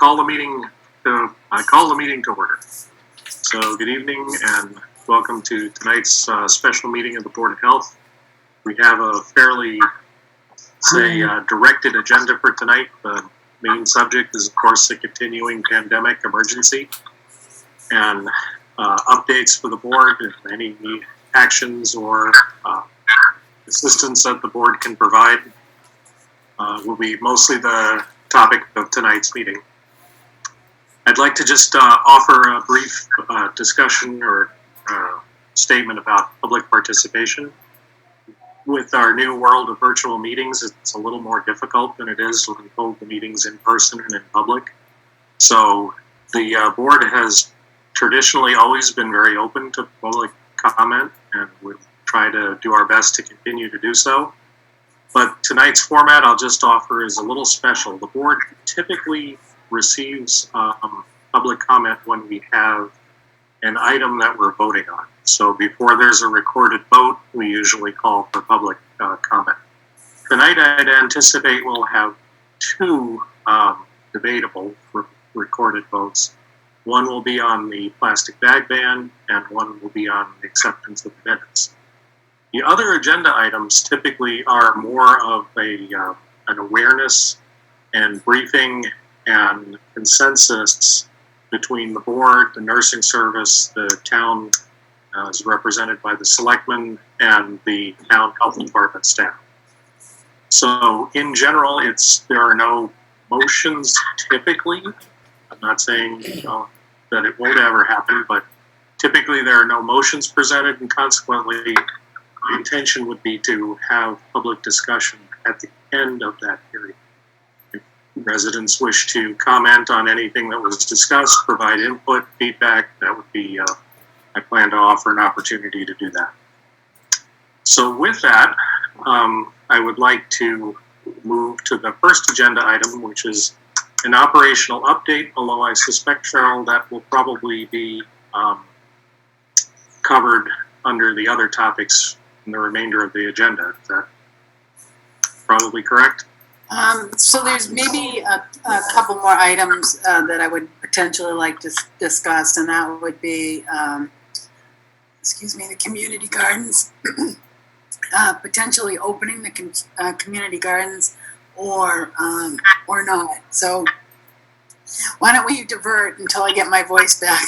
call the meeting to order. So good evening and welcome to tonight's special meeting of the Board of Health. We have a fairly, directed agenda for tonight. The main subject is, of course, the continuing pandemic emergency and updates for the board and any actions or assistance that the board can provide will be mostly the topic of tonight's meeting. I'd like to just offer a brief discussion or statement about public participation. With our new world of virtual meetings, it's a little more difficult than it is to hold the meetings in person and in public. So the board has traditionally always been very open to public comment, and we try to do our best to continue to do so. But tonight's format I'll just offer is a little special. The board typically receives public comment when we have an item that we're voting on. So before there's a recorded vote, we usually call for public comment. Tonight I'd anticipate we'll have two debatable recorded votes. One will be on the plastic bag ban, and one will be on the acceptance of the minutes. The other agenda items typically are more of an awareness and briefing and consensus between the board, the nursing service, the town is represented by the selectmen, and the town health department staff. So in general, there are no motions typically. I'm not saying that it won't ever happen, but typically there are no motions presented, and consequently the intention would be to have public discussion at the end of that period. If residents wish to comment on anything that was discussed, provide input, feedback, that would be, I plan to offer an opportunity to do that. So with that, I would like to move to the first agenda item, which is an operational update, although I suspect, Cheryl, that will probably be covered under the other topics in the remainder of the agenda. Is that probably correct? So there's maybe a couple more items that I would potentially like to discuss, and that would be, the community gardens, potentially opening the community gardens or not. So why don't we divert until I get my voice back?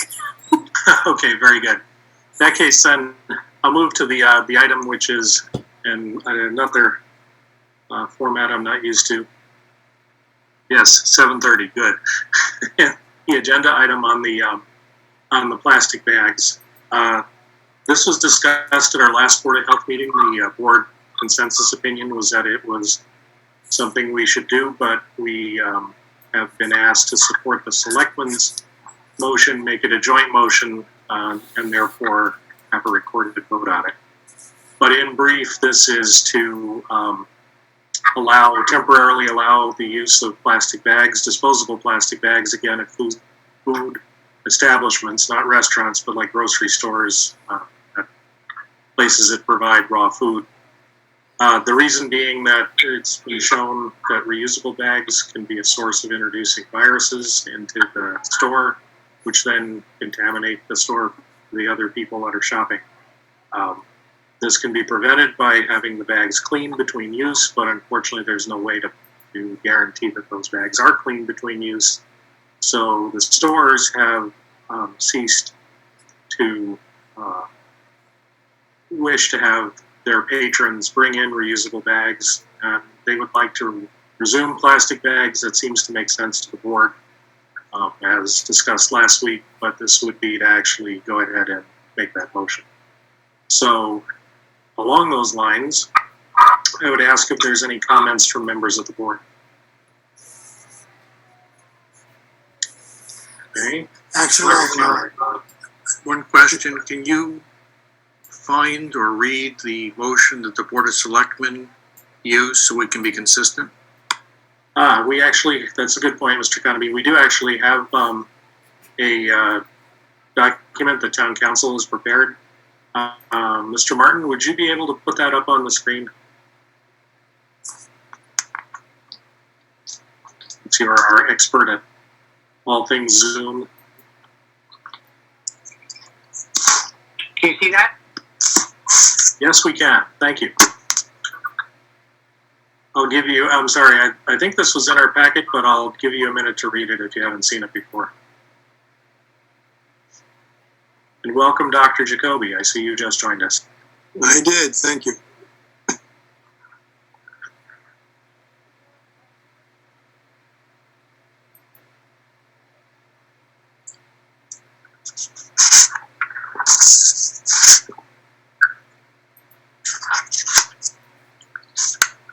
Okay, very good. In that case, then I'll move to the item, which is in another format I'm not used to. Yes, 7:30. Good. The agenda item on the plastic bags. This was discussed at our last Board of Health meeting. The board consensus opinion was that it was something we should do, but we have been asked to support the selectmen's motion, make it a joint motion, and therefore have a recorded vote on it. But in brief, this is to temporarily allow the use of plastic bags, disposable plastic bags, again, at food establishments, not restaurants, but like grocery stores, places that provide raw food. The reason being that it's been shown that reusable bags can be a source of introducing viruses into the store, which then contaminate the store for the other people that are shopping. This can be prevented by having the bags cleaned between use, but unfortunately there's no way to guarantee that those bags are cleaned between use. So the stores have ceased to wish to have their patrons bring in reusable bags. They would like to resume plastic bags. That seems to make sense to the board, as discussed last week, but this would be to actually go ahead and make that motion. So along those lines, I would ask if there's any comments from members of the board. Okay. Actually, one question. Can you find or read the motion that the Board of Selectmen used so we can be consistent? We actually, that's a good point, Mr. Conaby. We do actually have a document that Town Council has prepared. Mr. Martin, would you be able to put that up on the screen? You're our expert at all things Zoom. Can you see that? Yes, we can. Thank you. I'll give you, I'm sorry, I think this was in our packet, but I'll give you a minute to read it if you haven't seen it before. And welcome, Dr. Jacoby. I see you just joined us. I did, thank you.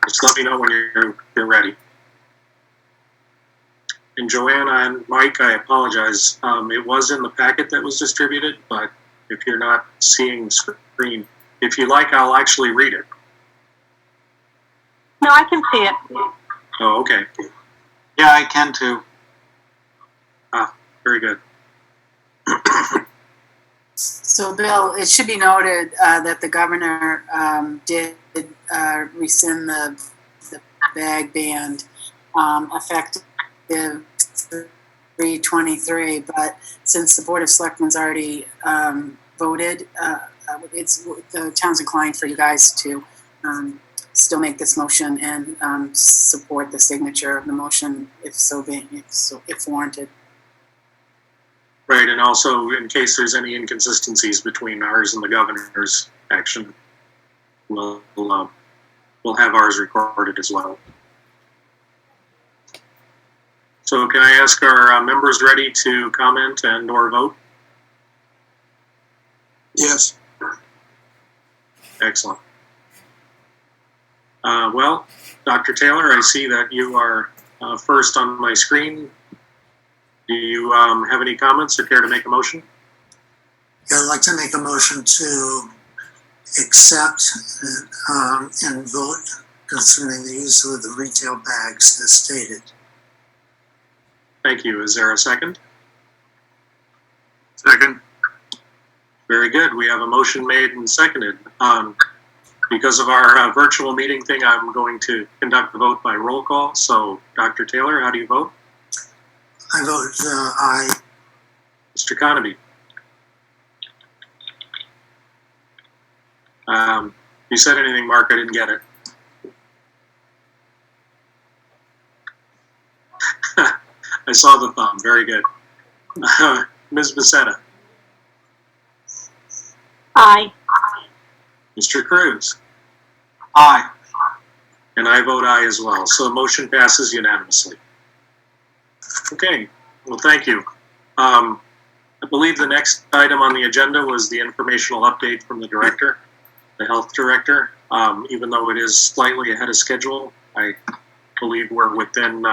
Just let me know when you're ready. And Joanna and Mike, I apologize. It was in the packet that was distributed, but if you're not seeing the screen, if you like, I'll actually read it. No, I can see it. Oh, okay. Yeah, I can too. Very good. So, Bill, it should be noted that the governor did rescind the bag ban effective 3/23, but since the Board of Selectmen's already voted, it's the town's inclined for you guys to still make this motion and support the signature of the motion if warranted. Right, and also in case there's any inconsistencies between ours and the governor's action, we'll have ours recorded as well. So can I ask our members ready to comment and or vote? Yes, Excellent. Well, Dr. Taylor, I see that you are first on my screen. Do you have any comments or care to make a motion? Yeah, I'd like to make a motion to accept and vote concerning the use of the retail bags as stated. Thank you. Is there a second? Second. Very good. We have a motion made and seconded. Because of our virtual meeting thing, I'm going to conduct the vote by roll call. So, Dr. Taylor, how do you vote? I vote aye. Mr. Conaby? You said anything, Mark? I didn't get it. I saw the thumb. Very good. Ms. Becerra? Aye. Mr. Cruz? Aye. And I vote aye as well. So the motion passes unanimously. Okay, well, thank you. I believe the next item on the agenda was the informational update from the director, the health director. Even though it is slightly ahead of schedule, I believe we're within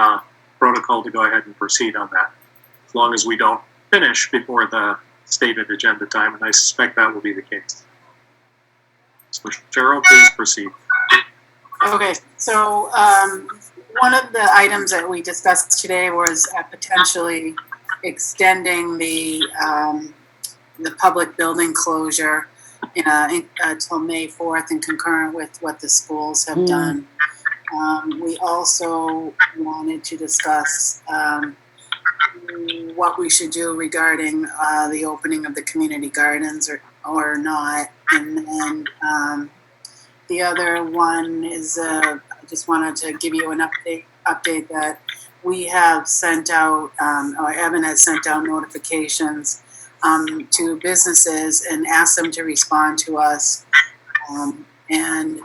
protocol to go ahead and proceed on that, as long as we don't finish before the stated agenda time, and I suspect that will be the case. So, Cheryl, please proceed. Okay, so one of the items that we discussed today was potentially extending the public building closure until May 4th and concurrent with what the schools have done. We also wanted to discuss what we should do regarding the opening of the community gardens or not. And then the other one is I just wanted to give you an update that we have sent out, or Evan has sent out notifications to businesses and asked them to respond to us and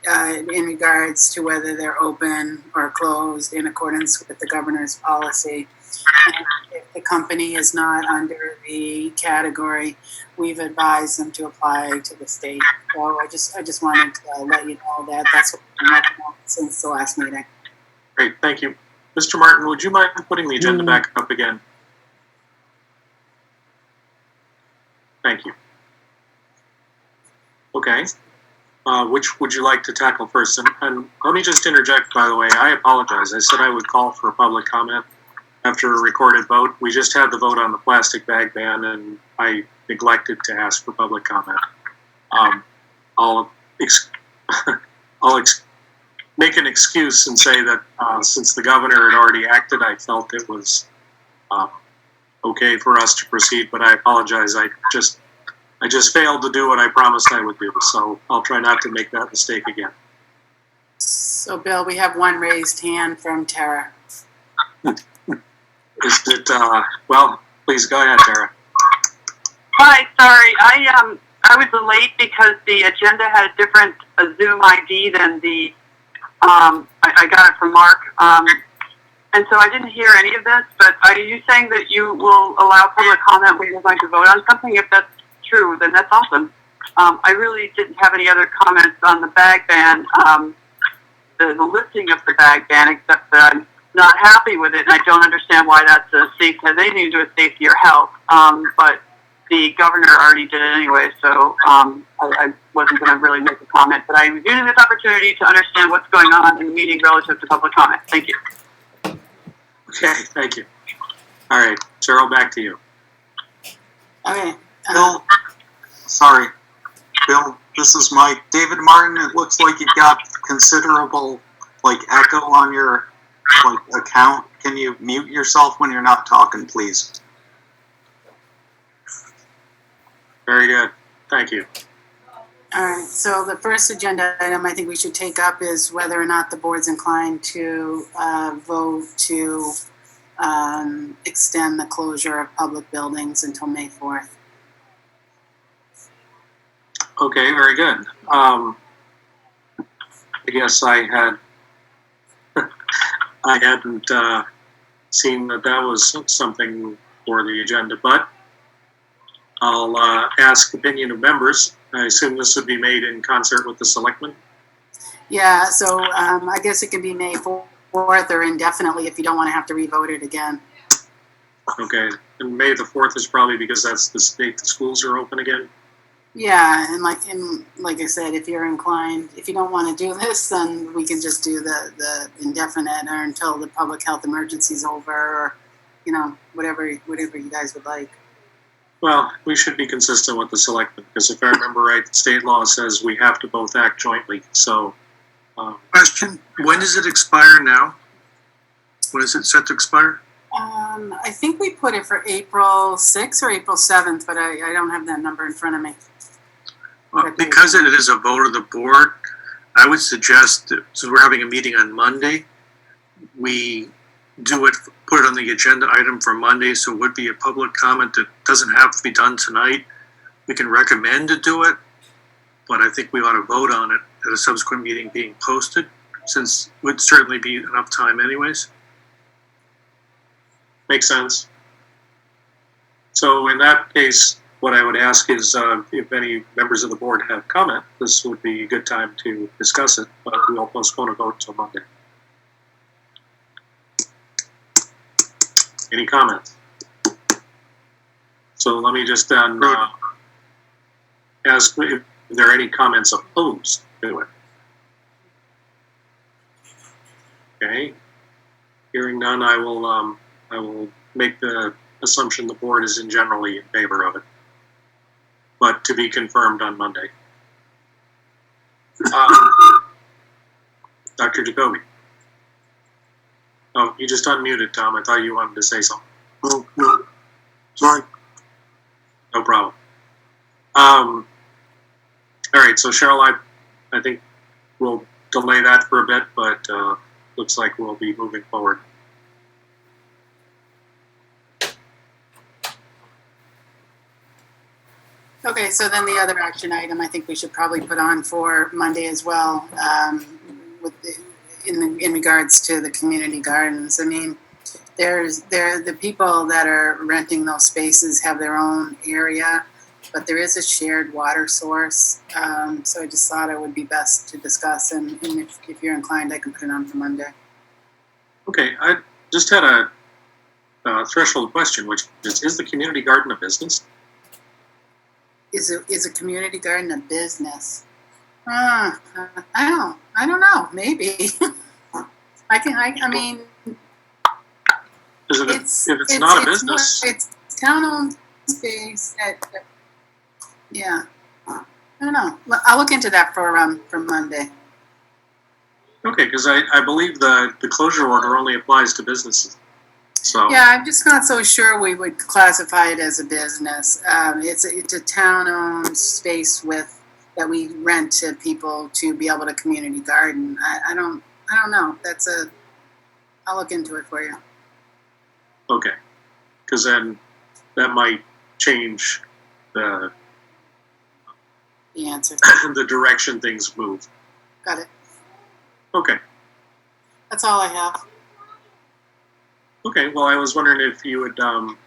in regards to whether they're open or closed in accordance with the governor's policy. And if the company is not under the category, we've advised them to apply to the state. So I just wanted to let you know that that's what we've been working on since the last meeting. Great, thank you. Mr. Martin, would you mind putting the agenda back up again? Thank you. Okay. Which would you like to tackle first? And let me just interject, by the way, I apologize. I said I would call for a public comment after a recorded vote. We just had the vote on the plastic bag ban, and I neglected to ask for public comment. I'll make an excuse and say that since the governor had already acted, I felt it was okay for us to proceed, but I apologize. I just failed to do what I promised I would do, so I'll try not to make that mistake again. So Bill, we have one raised hand from Tara. Is it, well, please go ahead, Tara. Hi, sorry, I was late because the agenda had a different Zoom ID than the, I got it from Mark. And so I didn't hear any of this, but are you saying that you will allow public comment when you're going to vote on something? If that's true, then that's awesome. I really didn't have any other comments on the bag ban, the listing of the bag ban, except that I'm not happy with it, and I don't understand why that's has anything to do with safety or health. But the governor already did it anyway, so I wasn't going to really make a comment. But I'm using this opportunity to understand what's going on in the meeting relative to public comment. Thank you. Okay, thank you. All right, Cheryl, back to you. Okay. Bill, sorry. Bill, this is Mike. David Martin, it looks like you've got considerable, echo on your, account. Can you mute yourself when you're not talking, please? Very good. Thank you. All right, so the first agenda item I think we should take up is whether or not the board's inclined to vote to extend the closure of public buildings until May 4th. Okay, very good. I guess I hadn't seen that was something for the agenda, but I'll ask opinion of members. I assume this would be made in concert with the selectmen. Yeah, so I guess it can be May 4th or indefinitely if you don't want to have to re-vote it again. Okay, and May the 4th is probably because that's the date the schools are open again. Yeah, and like I said, if you're inclined, if you don't want to do this, then we can just do the indefinite or until the public health emergency is over, or whatever you guys would like. Well, we should be consistent with the selectmen, because if I remember right, the state law says we have to both act jointly, so. Question, when does it expire now? When is it set to expire? I think we put it for April 6th or April 7th, but I don't have that number in front of me. Because it is a vote of the board, I would suggest that, since we're having a meeting on Monday, we do it, put it on the agenda item for Monday, so it would be a public comment that doesn't have to be done tonight. We can recommend to do it, but I think we ought to vote on it at a subsequent meeting being posted, since it would certainly be enough time anyways. Makes sense. So in that case, what I would ask is if any members of the board have comment, this would be a good time to discuss it, but we'll postpone a vote until Monday. Any comments? So let me just then ask if there are any comments opposed to it. Okay. Hearing none, I will make the assumption the board is in generally in favor of it, but to be confirmed on Monday. Dr. Jacoby. Oh, you just unmuted, Tom. I thought you wanted to say something. Oh, no, sorry. No problem. All right, so Cheryl, I think we'll delay that for a bit, but looks like we'll be moving forward. Okay, so then the other action item I think we should probably put on for Monday as well, in regards to the community gardens. I mean, the people that are renting those spaces have their own area, but there is a shared water source. So I just thought it would be best to discuss, and if you're inclined, I can put it on for Monday. Okay, I just had a threshold question, which is the community garden a business? Is a community garden a business? I don't know. Maybe. I mean, Is it if it's not a business? It's town-owned space. Yeah. I don't know. I'll look into that for Monday. Okay, because I believe the closure order only applies to businesses. So, Yeah, I'm just not so sure we would classify it as a business. It's a town-owned space that we rent to people to be able to community garden. I don't know. I'll look into it for you. okay. Because then that might change the The answer. the direction things move. Got it. Okay. That's all I have. Okay, well, I was wondering if you would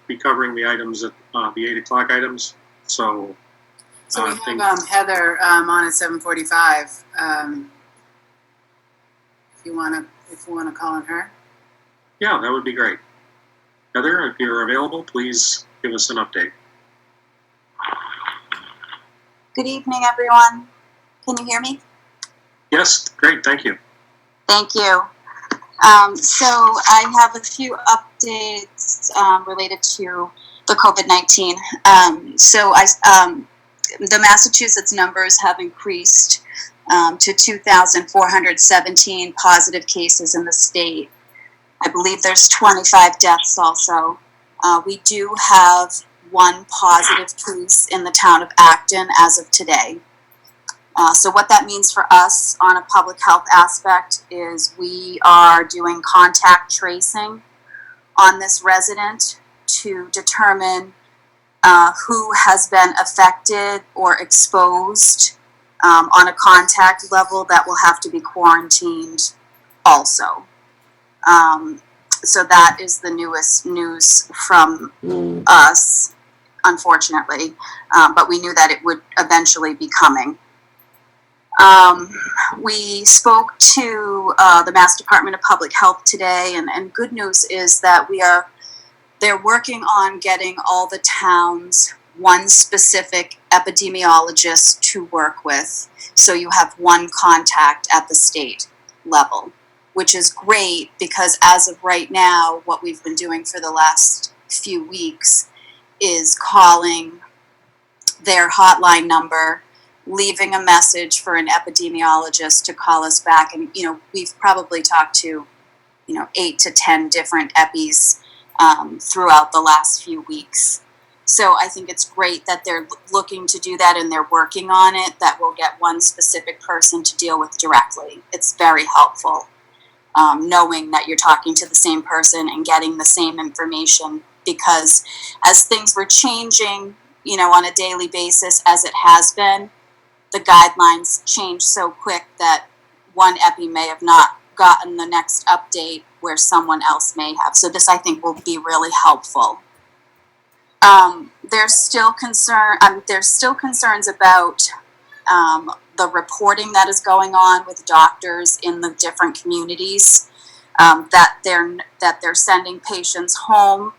be covering the items at the 8 o'clock items. So, So we think- have Heather on at 7:45. If you wanna call on her. yeah, that would be great. Heather, if you're available, please give us an update. Good evening, everyone. Can you hear me? Yes, great, thank you. Thank you. So I have a few updates related to the COVID-19. The Massachusetts numbers have increased to 2,417 positive cases in the state. I believe there's 25 deaths also. We do have one positive case in the town of Acton as of today. So what that means for us on a public health aspect is we are doing contact tracing on this resident to determine who has been affected or exposed on a contact level that will have to be quarantined also. So that is the newest news from us, unfortunately, but we knew that it would eventually be coming. We spoke to the Mass Department of Public Health today, and good news is that they're working on getting all the towns one specific epidemiologist to work with. So you have one contact at the state level, which is great because as of right now, what we've been doing for the last few weeks is calling their hotline number, leaving a message for an epidemiologist to call us back. And, we've probably talked to, 8 to 10 different epis throughout the last few weeks. So I think it's great that they're looking to do that and they're working on it, that we'll get one specific person to deal with directly. It's very helpful knowing that you're talking to the same person and getting the same information, because as things were changing, on a daily basis as it has been, the guidelines changed so quick that one epi may have not gotten the next update where someone else may have. So this, I think, will be really helpful. There's still concerns about the reporting that is going on with doctors in the different communities, that they're sending patients home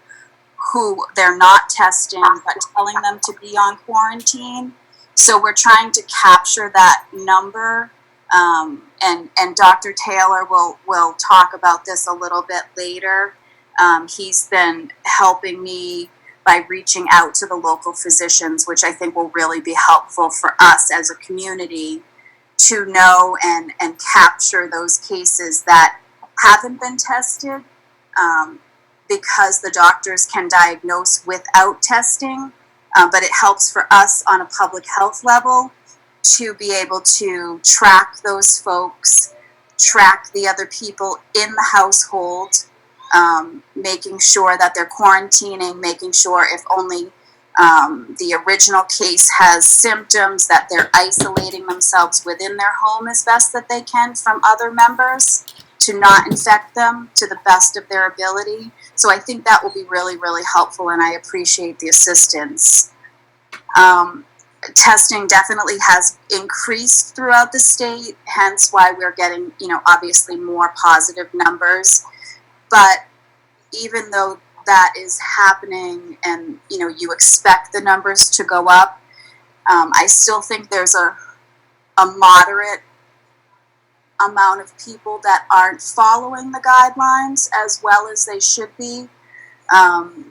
who they're not testing but telling them to be on quarantine. So we're trying to capture that number, and Dr. Taylor will talk about this a little bit later. He's been helping me by reaching out to the local physicians, which I think will really be helpful for us as a community to know and capture those cases that haven't been tested, because the doctors can diagnose without testing. But it helps for us on a public health level to be able to track those folks, track the other people in the household, making sure that they're quarantining, making sure if only the original case has symptoms, that they're isolating themselves within their home as best that they can from other members to not infect them to the best of their ability. So I think that will be really, really helpful, and I appreciate the assistance. Testing definitely has increased throughout the state, hence why we're getting, obviously more positive numbers. But even though that is happening and, you expect the numbers to go up, I still think there's a moderate amount of people that aren't following the guidelines as well as they should be,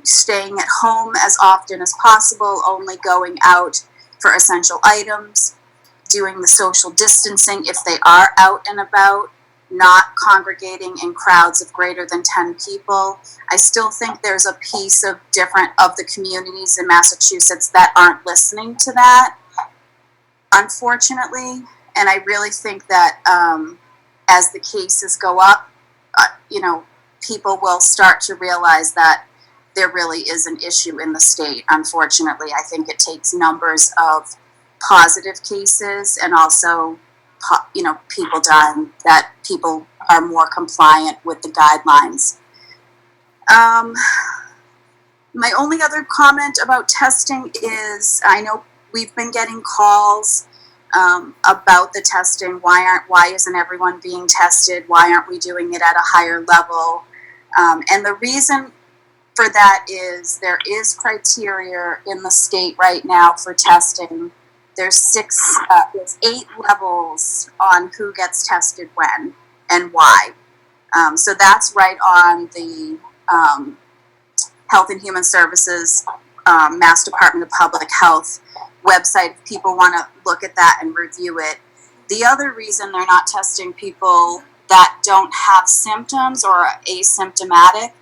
staying at home as often as possible, only going out for essential items, doing the social distancing if they are out and about, not congregating in crowds of greater than 10 people. I still think there's a piece of the communities in Massachusetts that aren't listening to that, unfortunately. And I really think that as the cases go up, people will start to realize that there really is an issue in the state. Unfortunately, I think it takes numbers of positive cases and also, people dying, that people are more compliant with the guidelines. My only other comment about testing is, I know we've been getting calls about the testing. Why isn't everyone being tested? Why aren't we doing it at a higher level? And the reason for that is there is criteria in the state right now for testing. There's 8 levels on who gets tested when and why. So that's right on the Health and Human Services Mass Department of Public Health website. If people want to look at that and review it. The other reason they're not testing people that don't have symptoms or are asymptomatic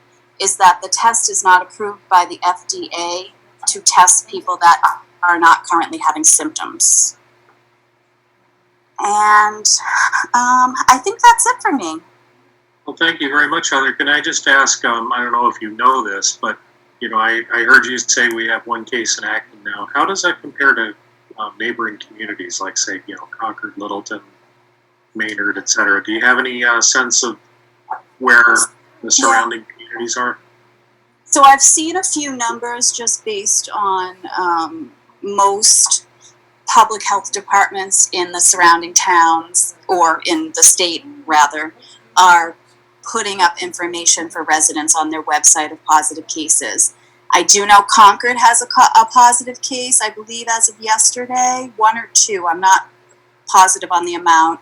is that the test is not approved by the FDA to test people that are not currently having symptoms. And I think that's it for me. Well, thank you very much, Heather. Can I just ask, I don't know if you know this, but, I heard you say we have one case in Acton now. How does that compare to neighboring communities like, say, Concord, Littleton, Maynard, et cetera? Do you have any sense of where the surrounding communities are? So I've seen a few numbers just based on most public health departments in the surrounding towns, or in the state rather, are putting up information for residents on their website of positive cases. I do know Concord has a positive case, I believe as of yesterday, 1 or 2, I'm not positive on the amount.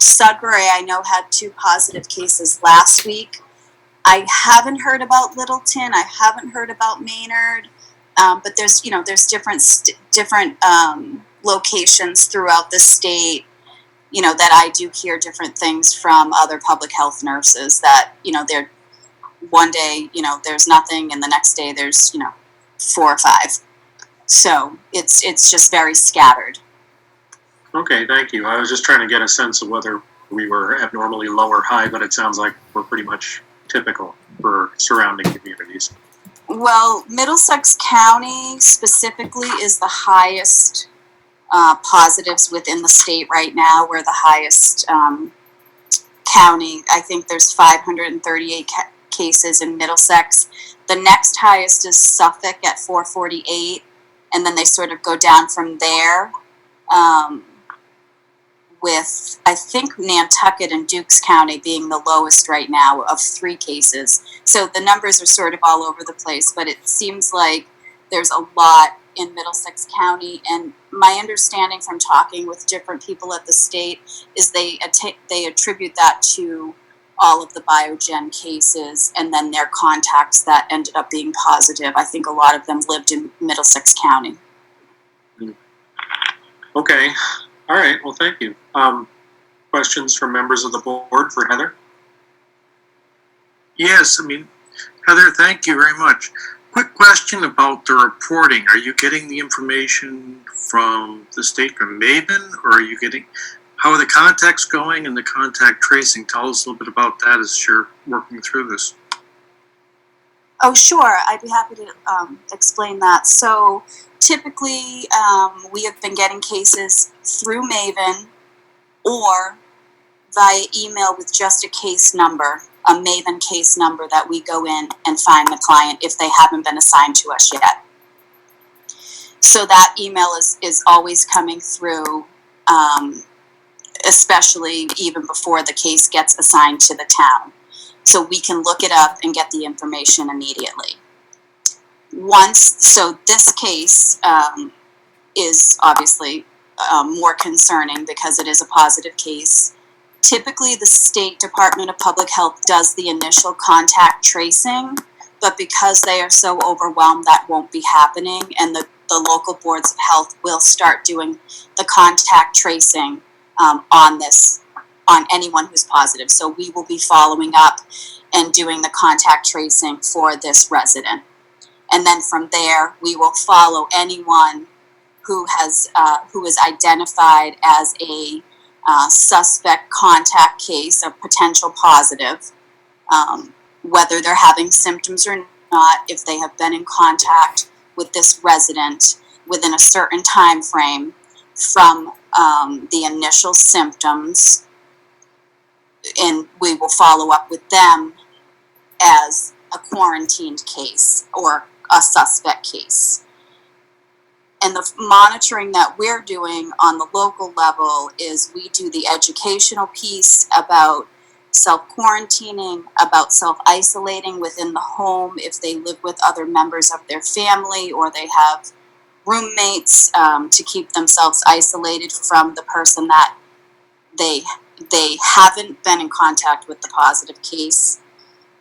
Sudbury, I know, had 2 positive cases last week. I haven't heard about Littleton, I haven't heard about Maynard, but there's different locations throughout the state, that I do hear different things from other public health nurses that, they're one day, there's nothing, and the next day there's, 4 or 5. So it's just very scattered. Okay, thank you. I was just trying to get a sense of whether we were abnormally low or high, but it sounds like we're pretty much typical for surrounding communities. Well, Middlesex County specifically is the highest positives within the state right now. We're the highest county. I think there's 538 cases in Middlesex. The next highest is Suffolk at 448, and then they sort of go down from there. With, I think, Nantucket and Dukes County being the lowest right now of 3 cases. So the numbers are sort of all over the place, but it seems like there's a lot in Middlesex County. And my understanding from talking with different people at the state is they attribute that to all of the Biogen cases and then their contacts that ended up being positive. I think a lot of them lived in Middlesex County. Okay. All right. Well, thank you. Questions from members of the board for Heather? Yes, Heather, thank you very much. Quick question about the reporting. Are you getting the information from the state from Maven, or are you how are the contacts going and the contact tracing? Tell us a little bit about that as you're working through this. Oh, sure. I'd be happy to explain that. So typically, we have been getting cases through Maven or via email with just a case number, a Maven case number that we go in and find the client if they haven't been assigned to us yet. So that email is always coming through, especially even before the case gets assigned to the town. So we can look it up and get the information immediately. So this case is obviously more concerning because it is a positive case. Typically, the State Department of Public Health does the initial contact tracing, but because they are so overwhelmed, that won't be happening, and the local boards of health will start doing the contact tracing on on anyone who's positive. So we will be following up and doing the contact tracing for this resident. And then from there, we will follow anyone who is identified as a suspect contact case, a potential positive, whether they're having symptoms or not, if they have been in contact with this resident within a certain time frame from the initial symptoms, and we will follow up with them as a quarantined case or a suspect case. And the monitoring that we're doing on the local level is we do the educational piece about self-quarantining, about self-isolating within the home if they live with other members of their family or they have roommates, to keep themselves isolated from the person that they haven't been in contact with the positive case.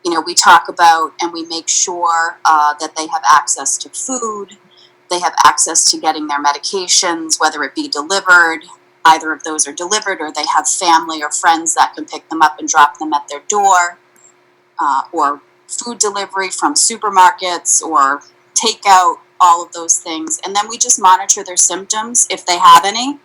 You know, we talk about and we make sure that they have access to food, they have access to getting their medications, whether it be delivered, either of those are delivered, or they have family or friends that can pick them up and drop them at their door, or food delivery from supermarkets or takeout, all of those things. And then we just monitor their symptoms if they have any.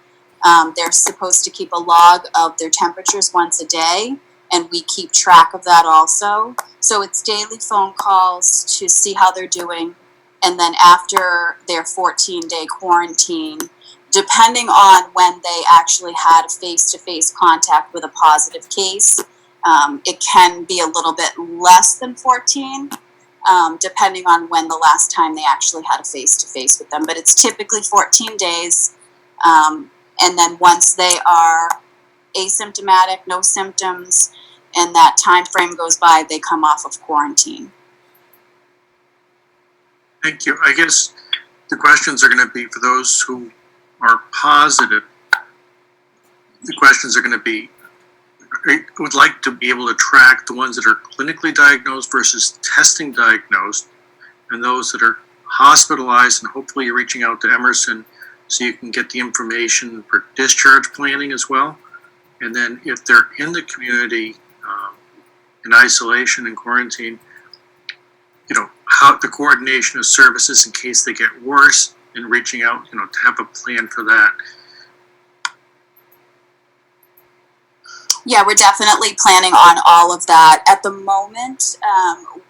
They're supposed to keep a log of their temperatures once a day, and we keep track of that also. So it's daily phone calls to see how they're doing. And then after their 14-day quarantine, depending on when they actually had a face-to-face contact with a positive case, it can be a little bit less than 14, depending on when the last time they actually had a face-to-face with them. But it's typically 14 days. And then once they are asymptomatic, no symptoms, and that time frame goes by, they come off of quarantine. Thank you. I guess the questions are going to be for those who are positive. The questions are going to be, I would like to be able to track the ones that are clinically diagnosed versus testing diagnosed, and those that are hospitalized, and hopefully you're reaching out to Emerson so you can get the information for discharge planning as well. And then if they're in the community, in isolation and quarantine, you know, how the coordination of services in case they get worse, and reaching out, you know, to have a plan for that. Yeah, we're definitely planning on all of that. At the moment,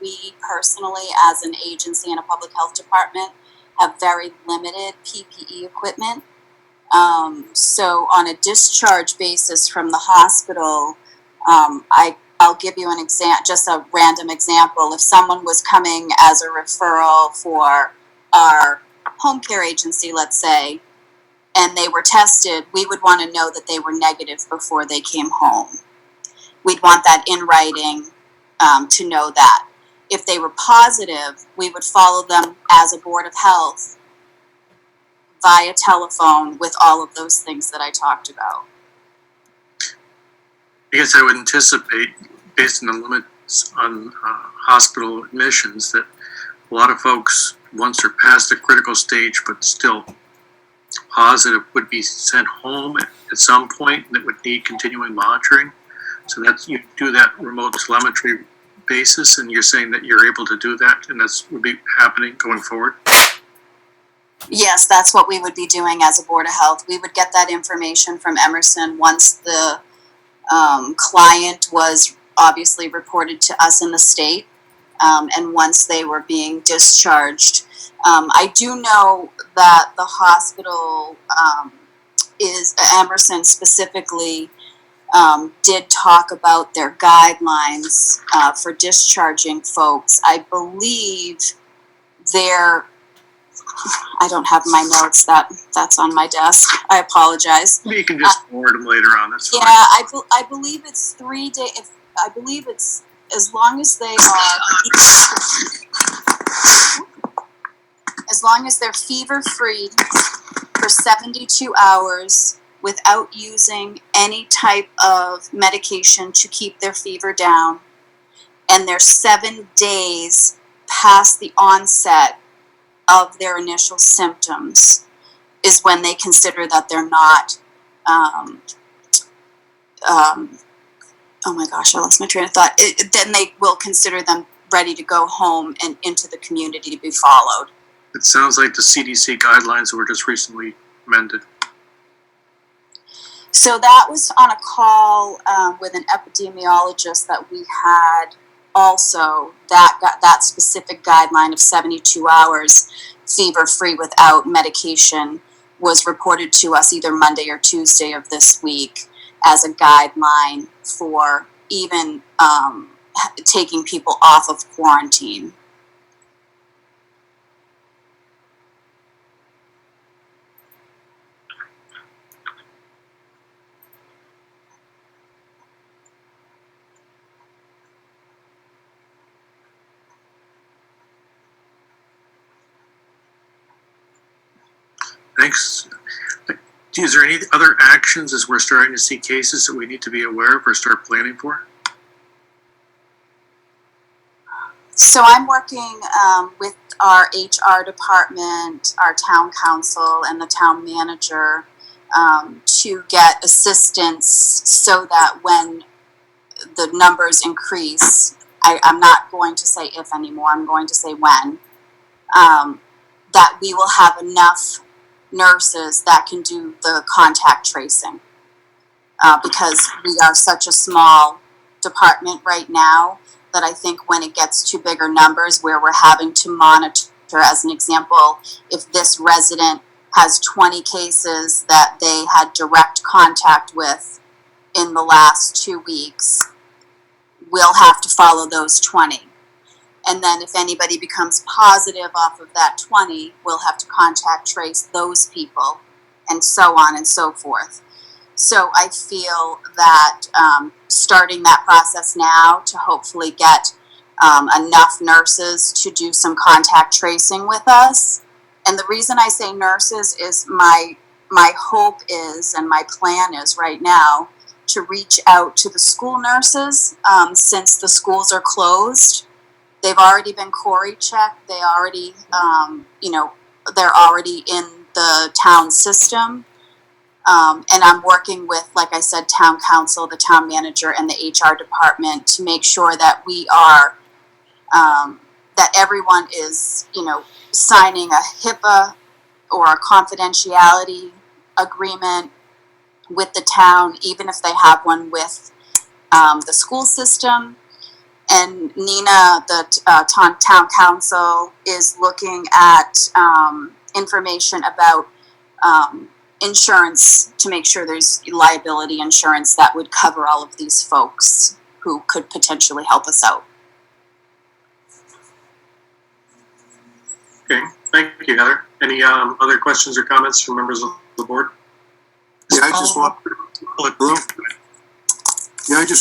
we personally, as an agency and a public health department, have very limited PPE equipment. So on a discharge basis from the hospital, I'll give you an just a random example. If someone was coming as a referral for our home care agency, let's say, and they were tested, we would want to know that they were negative before they came home. We'd want that in writing to know that. If they were positive, we would follow them as a Board of Health via telephone with all of those things that I talked about. I guess I would anticipate, based on the limits on hospital admissions, that a lot of folks, once they're past the critical stage but still positive, would be sent home at some point that would need continuing monitoring. So that's, you do that remote telemetry basis, and you're saying that you're able to do that, and that's would be happening going forward? Yes, that's what we would be doing as a Board of Health. We would get that information from Emerson once the client was obviously reported to us in the state, and once they were being discharged. I do know that the hospital Emerson specifically, did talk about their guidelines for discharging folks. I believe I don't have my notes, that's on my desk. I apologize. Maybe you can just forward them later on. That's fine. Yeah, I believe it's 3 days. I believe it's as long as they are, as long as they're fever free for 72 hours without using any type of medication to keep their fever down, and they're 7 days past the onset of their initial symptoms, is when they consider that they're not oh my gosh, I lost my train of thought. Then they will consider them ready to go home and into the community to be followed. It sounds like the CDC guidelines were just recently amended. So that was on a call with an epidemiologist that we had also. That specific guideline of 72 hours fever-free without medication was reported to us either Monday or Tuesday of this week as a guideline for even taking people off of quarantine. Thanks. Is there any other actions as we're starting to see cases that we need to be aware of or start planning for? So I'm working with our HR department, our town council, and the town manager to get assistance so that when the numbers increase, I'm not going to say if anymore, I'm going to say when, that we will have enough nurses that can do the contact tracing. Because we are such a small department right now that I think when it gets to bigger numbers where we're having to monitor, as an example, if this resident has 20 cases that they had direct contact with in the last 2 weeks, we'll have to follow those 20. And then if anybody becomes positive off of that 20, we'll have to contact trace those people, and so on and so forth. So I feel that starting that process now to hopefully get enough nurses to do some contact tracing with us. And the reason I say nurses is my hope is, and my plan is right now, to reach out to the school nurses since the schools are closed. They've already been Corey checked. They already, they're already in the town system. And I'm working with, like I said, town council, the town manager, and the HR department to make sure that we are, that everyone is, signing a HIPAA or a confidentiality agreement with the town, even if they have one with the school system. And Nina, the town council, is looking at information about insurance to make sure there's liability insurance that would cover all of these folks who could potentially help us out. Okay, thank you, Heather. Any other questions or comments from members of the board? Yeah, I just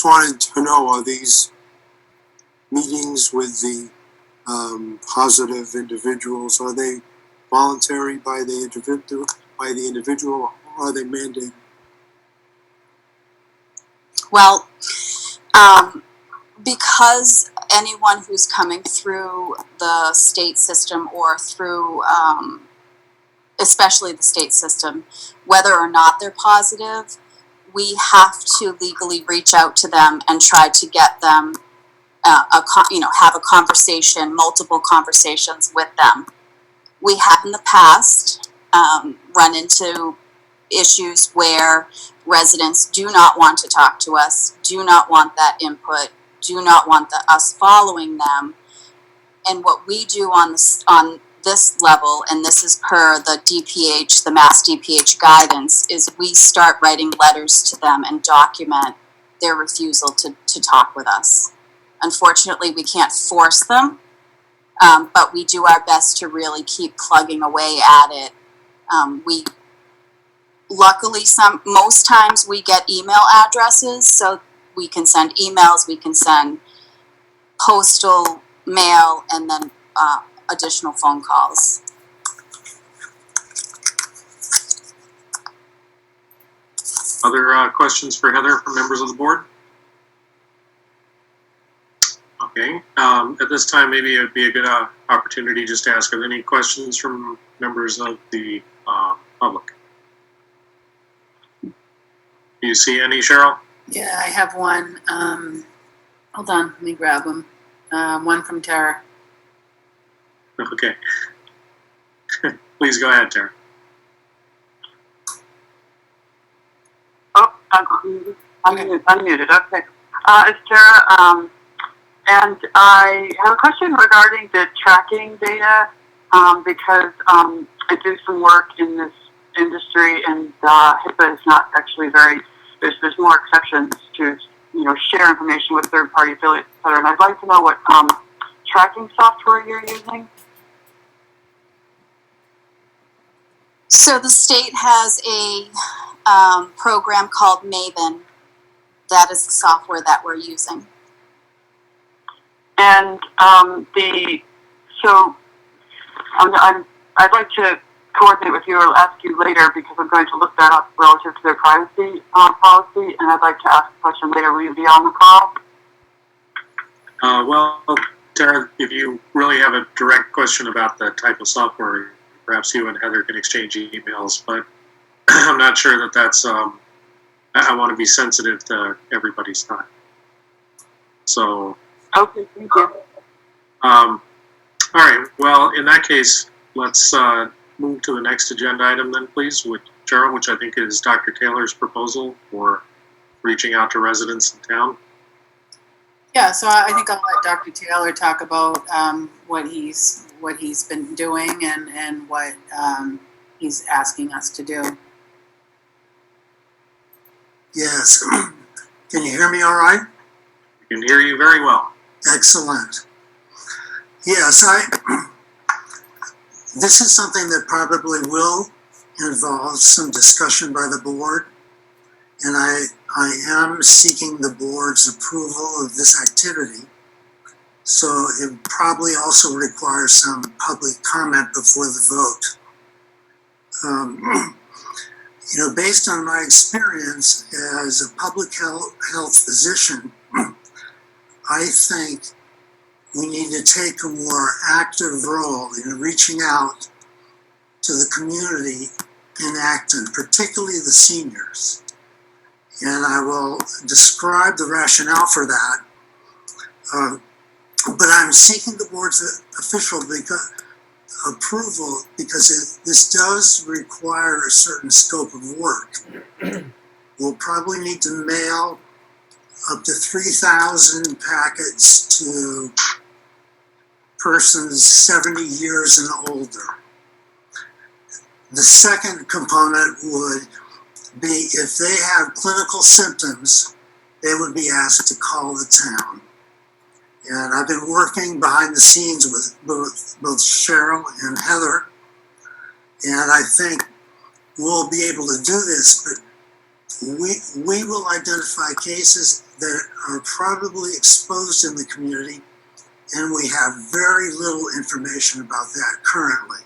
wanted to know, are these meetings with the positive individuals, are they voluntary by the individual, or are they mandated? Well, because anyone who's coming through the state system or through, especially the state system, whether or not they're positive, we have to legally reach out to them and try to get them, have a conversation, multiple conversations with them. We have in the past run into issues where residents do not want to talk to us, do not want that input, do not want us following them. And what we do on this level, and this is per the DPH, the Mass DPH guidance, is we start writing letters to them and document their refusal to talk with us. Unfortunately, we can't force them, but we do our best to really keep plugging away at it. Luckily, most times we get email addresses, so we can send emails, we can send postal mail, and then additional phone calls. Other questions for Heather from members of the board? Okay, at this time, maybe it would be a good opportunity just to ask, are there any questions from members of the public? Do you see any, Cheryl? Yeah, I have one. Hold on, let me grab them. One from Tara. Okay. Please go ahead, Tara. Oh, unmuted, okay. It's Tara, and I have a question regarding the tracking data, because I do some work in this industry, and HIPAA is not actually there's more exceptions to, share information with third-party affiliates, et cetera, and I'd like to know what tracking software you're using. So the state has a program called Maven. That is the software that we're using. And I'd like to coordinate with you or ask you later, because I'm going to look that up relative to their privacy policy, and I'd like to ask a question later. Will you be on the call? Well, Tara, if you really have a direct question about the type of software, perhaps you and Heather can exchange emails, but I'm not sure that that's, I want to be sensitive to everybody's time. So. Okay, thank you. All right, well, in that case, let's move to the next agenda item then, please, which I think is Dr. Taylor's proposal for reaching out to residents in town. Yeah, so I think I'll let Dr. Taylor talk about what he's been doing and what he's asking us to do. Yes. Can you hear me all right? I can hear you very well. Excellent. Yes, this is something that probably will involve some discussion by the board, and I am seeking the board's approval of this activity. So it probably also requires some public comment before the vote. Based on my experience as a public health physician, I think we need to take a more active role in reaching out to the community in Acton, particularly the seniors. And I will describe the rationale for that. But I'm seeking the board's official approval because this does require a certain scope of work. We'll probably need to mail up to 3,000 packets to persons 70 years and older. The second component would be if they have clinical symptoms, they would be asked to call the town. And I've been working behind the scenes with both Cheryl and Heather, and I think we'll be able to do this, but we will identify cases that are probably exposed in the community, and we have very little information about that currently.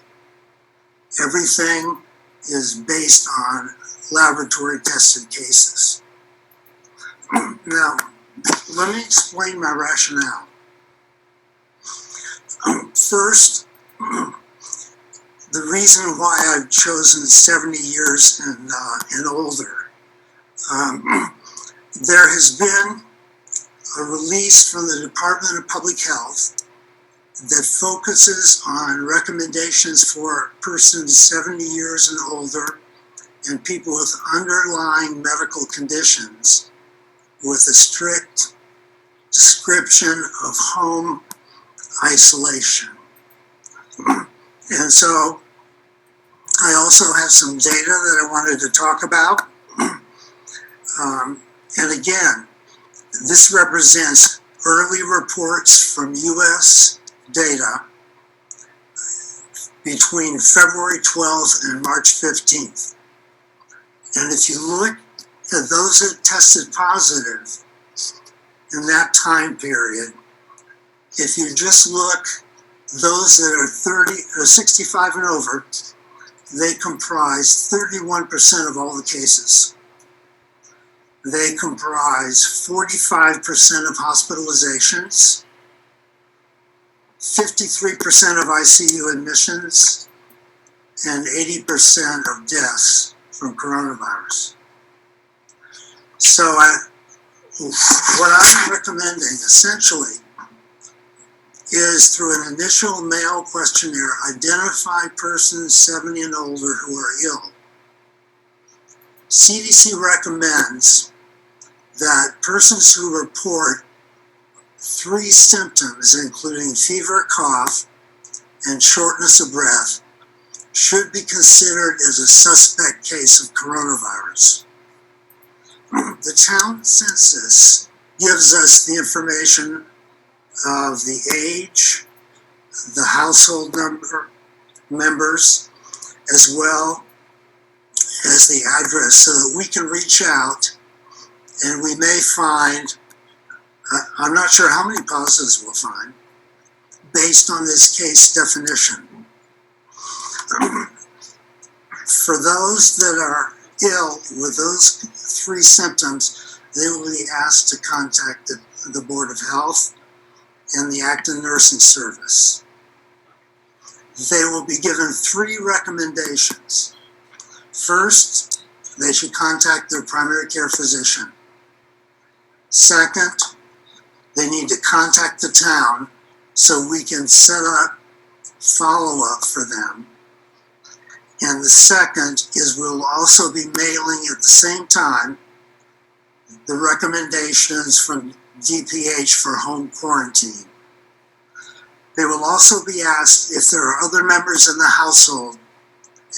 Everything is based on laboratory tested cases. Now, let me explain my rationale. First, the reason why I've chosen 70 years and older. There has been a release from the Department of Public Health that focuses on recommendations for persons 70 years and older and people with underlying medical conditions with a strict description of home isolation. And so I also have some data that I wanted to talk about. And again, this represents early reports from US data between February 12th and March 15th. And if you look at those that tested positive in that time period, if you just look those that are 65 and over, they comprise 31% of all the cases. They comprise 45% of hospitalizations, 53% of ICU admissions, and 80% of deaths from coronavirus. So what I'm recommending essentially is through an initial mail questionnaire, identify persons 70 and older who are ill. CDC recommends that persons who report 3 symptoms, including fever, cough, and shortness of breath, should be considered as a suspect case of coronavirus. The town census gives us the information of the age, the household members, as well as the address, so that we can reach out and we may find, I'm not sure how many positives we'll find, based on this case definition. For those that are ill with those 3 symptoms, they will be asked to contact the Board of Health and the Acton Nursing Service. They will be given 3 recommendations. First, they should contact their primary care physician. Second, they need to contact the town so we can set up follow-up for them. And the second is we'll also be mailing at the same time the recommendations from DPH for home quarantine. They will also be asked if there are other members in the household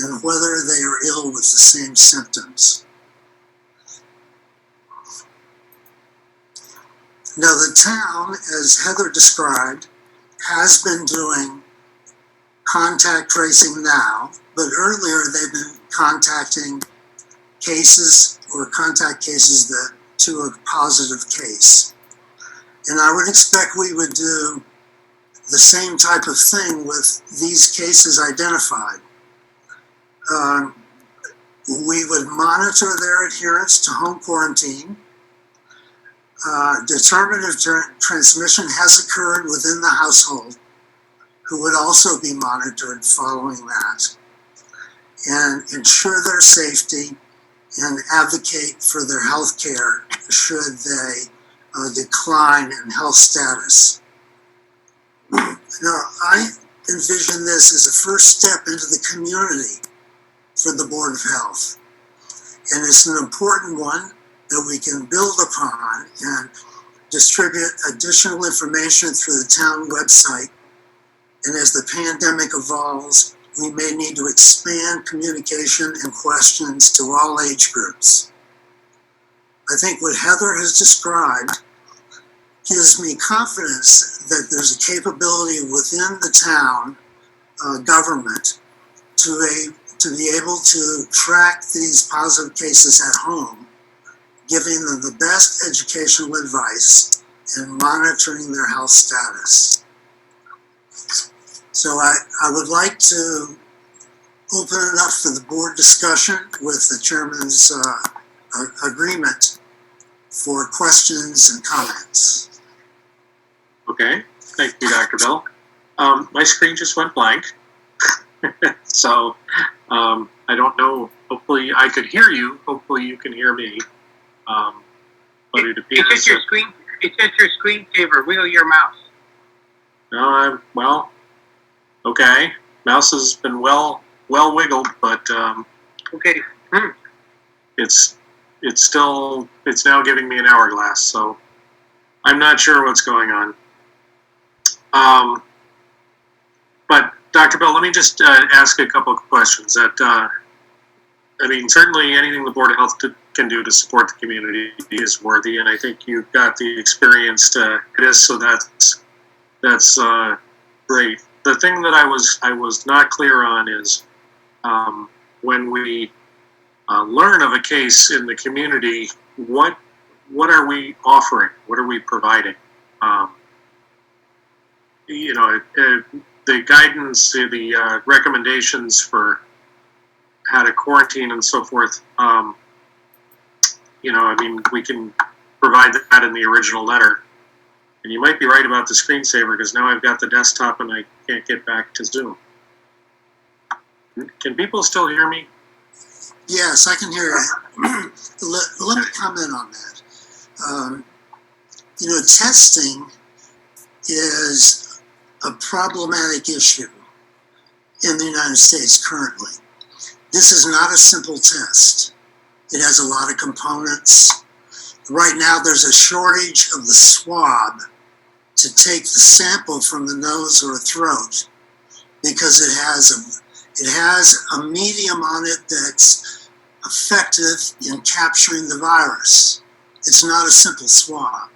and whether they are ill with the same symptoms. Now, the town, as Heather described, has been doing contact tracing now, but earlier they've been contacting cases or contact cases that to a positive case. And I would expect we would do the same type of thing with these cases identified. We would monitor their adherence to home quarantine, determine if transmission has occurred within the household, who would also be monitored following that, and ensure their safety and advocate for their health care should they decline in health status. Now, I envision this as a first step into the community for the Board of Health. And it's an important one that we can build upon and distribute additional information through the town website. And as the pandemic evolves, we may need to expand communication and questions to all age groups. I think what Heather has described gives me confidence that there's a capability within the town government to be able to track these positive cases at home, giving them the best educational advice and monitoring their health status. So I would like to open it up for the board discussion with the chairman's agreement for questions and comments. Okay, thank you, Dr. Bell. My screen just went blank. So I don't know, hopefully I could hear you, hopefully you can hear me. But it appears it's your screen. It's at your screensaver. Wiggle your mouse. No, well, okay. Mouse has been well wiggled, but Okay. it's now giving me an hourglass, so I'm not sure what's going on. But Dr. Bell, let me just ask a couple of questions. That I mean, certainly anything the Board of Health can do to support the community is worthy, and I think you've got the experience to this, so that's great. The thing that I was not clear on is when we learn of a case in the community, what are we offering? What are we providing? The guidance, the recommendations for how to quarantine and so forth. I mean, we can provide that in the original letter. And you might be right about the screensaver, because now I've got the desktop and I can't get back to Zoom. Can people still hear me? Yes, I can hear you. Let me comment on that. Um, testing is a problematic issue in the United States currently. This is not a simple test. It has a lot of components. Right now, there's a shortage of the swab to take the sample from the nose or throat because it has a medium on it that's effective in capturing the virus. It's not a simple swab.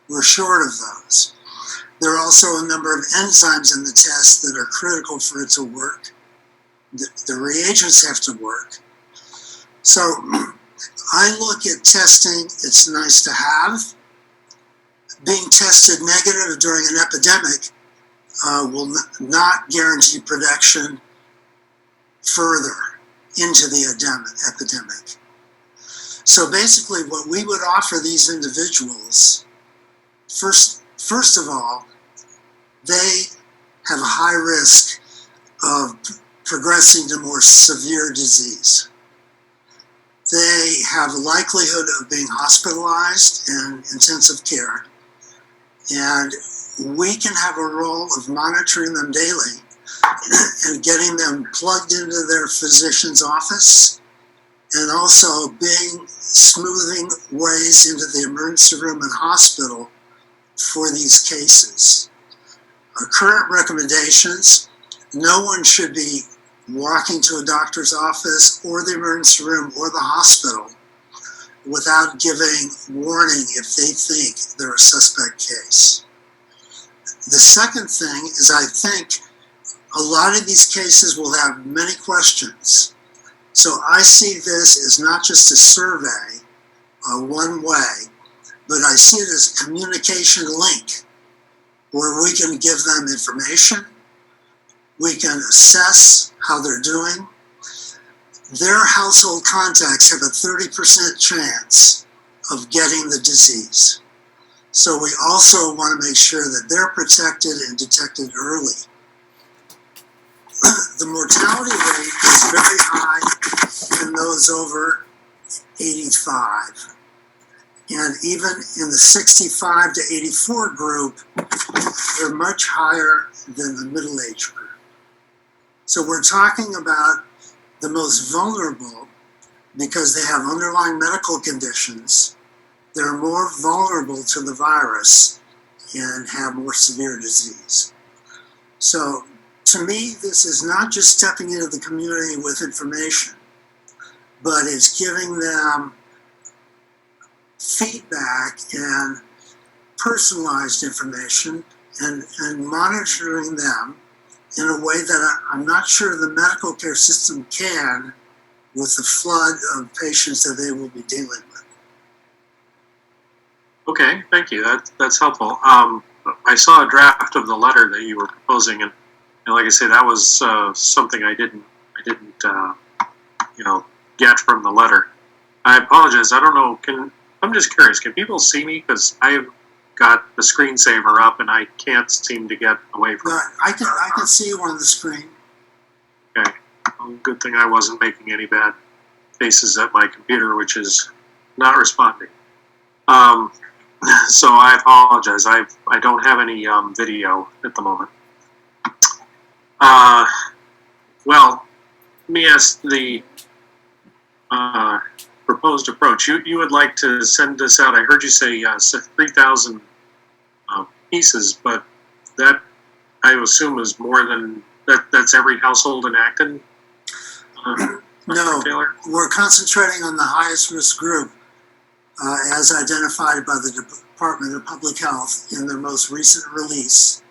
We're short of those. There are also a number of enzymes in the test that are critical for it to work. The reagents have to work. So I look at testing, it's nice to have. Being tested negative during an epidemic will not guarantee protection further into the epidemic. So basically what we would offer these individuals, first of all, they have a high risk of progressing to more severe disease. They have a likelihood of being hospitalized in intensive care, and we can have a role of monitoring them daily and getting them plugged into their physician's office, and also smoothing ways into the emergency room and hospital for these cases. Our current recommendations: no one should be walking to a doctor's office or the emergency room or the hospital without giving warning if they think they're a suspect case. The second thing is, I think a lot of these cases will have many questions. So I see this as not just a survey, one way, but I see it as a communication link where we can give them information, we can assess how they're doing. Their household contacts have a 30% chance of getting the disease. So we also want to make sure that they're protected and detected early. The mortality rate is very high in those over 85. And even in the 65 to 84 group, they're much higher than the middle-aged group. So we're talking about the most vulnerable because they have underlying medical conditions. They're more vulnerable to the virus and have more severe disease. So to me, this is not just stepping into the community with information, but it's giving them feedback and personalized information and monitoring them in a way that I'm not sure the medical care system can with the flood of patients that they will be dealing with. Okay, thank you. That's helpful. I saw a draft of the letter that you were proposing, and like I say, that was something I didn't get from the letter. I apologize. I don't know. I'm just curious. Can people see me? Because I've got the screensaver up and I can't seem to get away from it. I can see you on the screen. Okay. Well, good thing I wasn't making any bad faces at my computer, which is not responding. So I apologize. I don't have any video at the moment. Well, let me ask the proposed approach. You would like to send this out. I heard you say 3,000 pieces, but that I assume is more than that. That's every household in Acton. No, Taylor? we're concentrating on the highest risk group as identified by the Department of Public Health in their most recent release.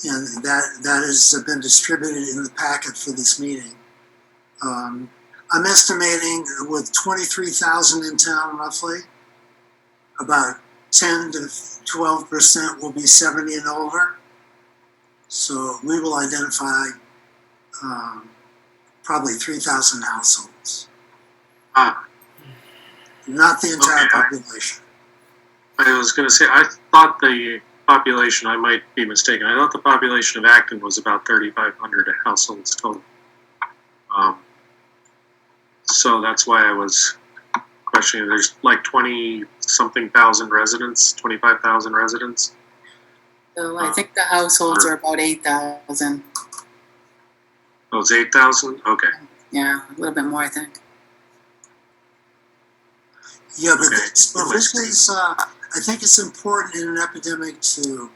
And that has been distributed in the packet for this meeting. I'm estimating with 23,000 in town roughly, about 10 to 12% will be 70 and over. So we will identify probably 3,000 households. Not the entire population. I was going to say, I thought the population, I might be mistaken, I thought the population of Acton was about 3,500 households total. So that's why I was questioning. There's like 26 something thousand residents, 25,000 residents. So I think the households are about 8,000. Oh, it's 8,000? Okay. Yeah, a little bit more, I think. Yeah, but Okay. this is, I think it's important in an epidemic to,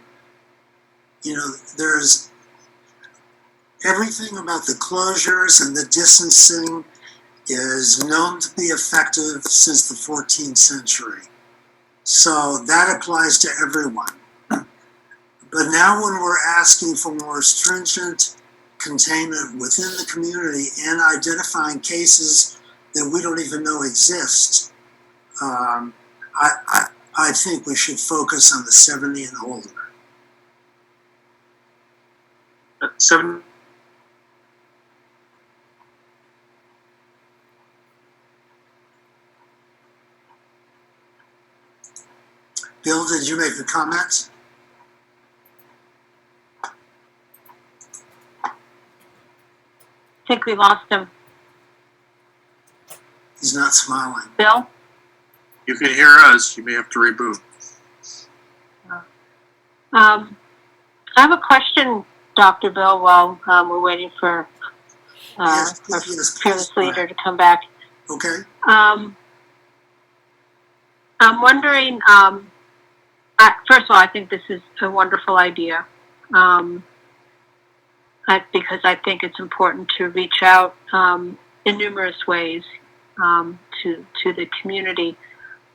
there's everything about the closures and the distancing is known to be effective since the 14th century. So that applies to everyone. But now when we're asking for more stringent containment within the community and identifying cases that we don't even know exist, I think we should focus on the 70 and older. 7. Bill, did you make a comment? I think we lost him. He's not smiling. Bill? You can hear us, you may have to reboot. I have a question, Dr. Bill, while we're waiting for Yes, our yes, fearless please. leader to come back. Okay. I'm wondering, first of all, I think this is a wonderful idea. Because I think it's important to reach out in numerous ways to the community.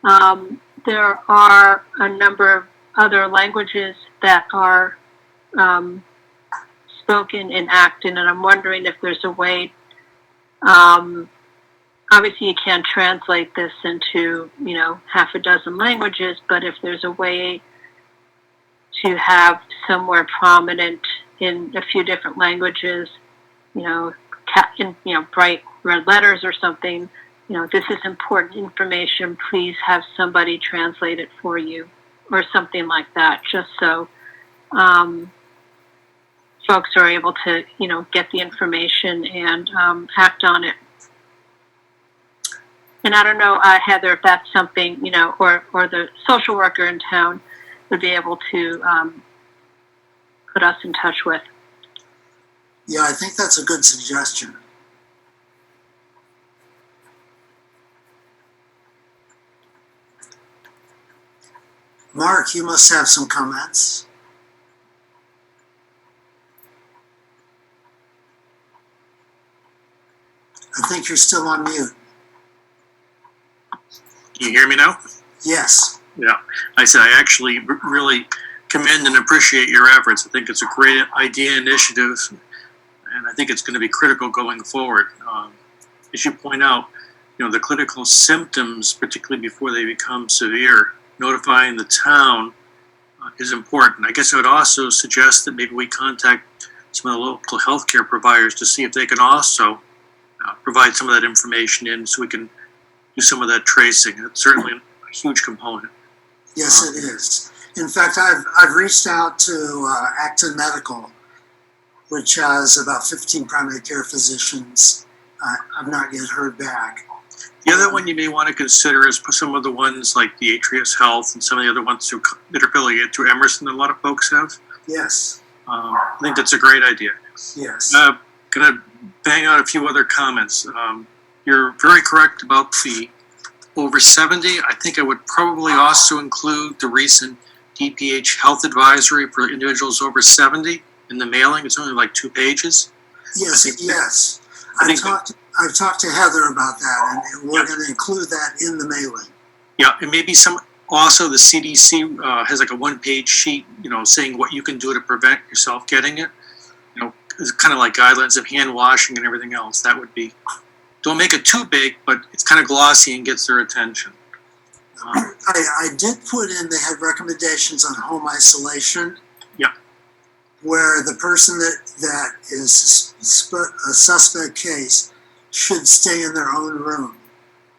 There are a number of other languages that are spoken in Acton, and I'm wondering if there's a way. Obviously, you can't translate this into half a dozen languages, but if there's a way to have somewhere prominent in a few different languages, in bright red letters or something. This is important information. Please have somebody translate it for you, or something like that, just so folks are able to, get the information and act on it. And I don't know, Heather, if that's something, or the social worker in town would be able to put us in touch with. Yeah, I think that's a good suggestion. Mark, you must have some comments. I think you're still on mute. Can you hear me now? Yes. Yeah, I said I actually really commend and appreciate your efforts. I think it's a great idea, initiative, and I think it's going to be critical going forward. As you point out, the clinical symptoms, particularly before they become severe, notifying the town is important. I guess I would also suggest that maybe we contact some of the local healthcare providers to see if they can also provide some of that information in, so we can do some of that tracing. It's certainly a huge component. Yes, it is. In fact, I've reached out to Acton Medical, which has about 15 primary care physicians. I've not yet heard back. The other one you may want to consider is some of the ones like the Atrius Health and some of the other ones that are affiliated to Emerson that a lot of folks have. Yes. I think that's a great idea. Yes. Gonna bang out a few other comments. You're very correct about the over 70. I think I would probably also include the recent DPH health advisory for individuals over 70 in the mailing. It's only like 2 pages. Yes, yes. I I've think talked to Heather about that, and we're going to include that in the mailing. Yeah, and maybe also the CDC has like a 1-page sheet, saying what you can do to prevent yourself getting it. It's kind of like guidelines of hand washing and everything else. That would be, don't make it too big, but it's kind of glossy and gets their attention. I did put in, they had recommendations on home isolation. Yeah. Where the person that is a suspect case should stay in their own room.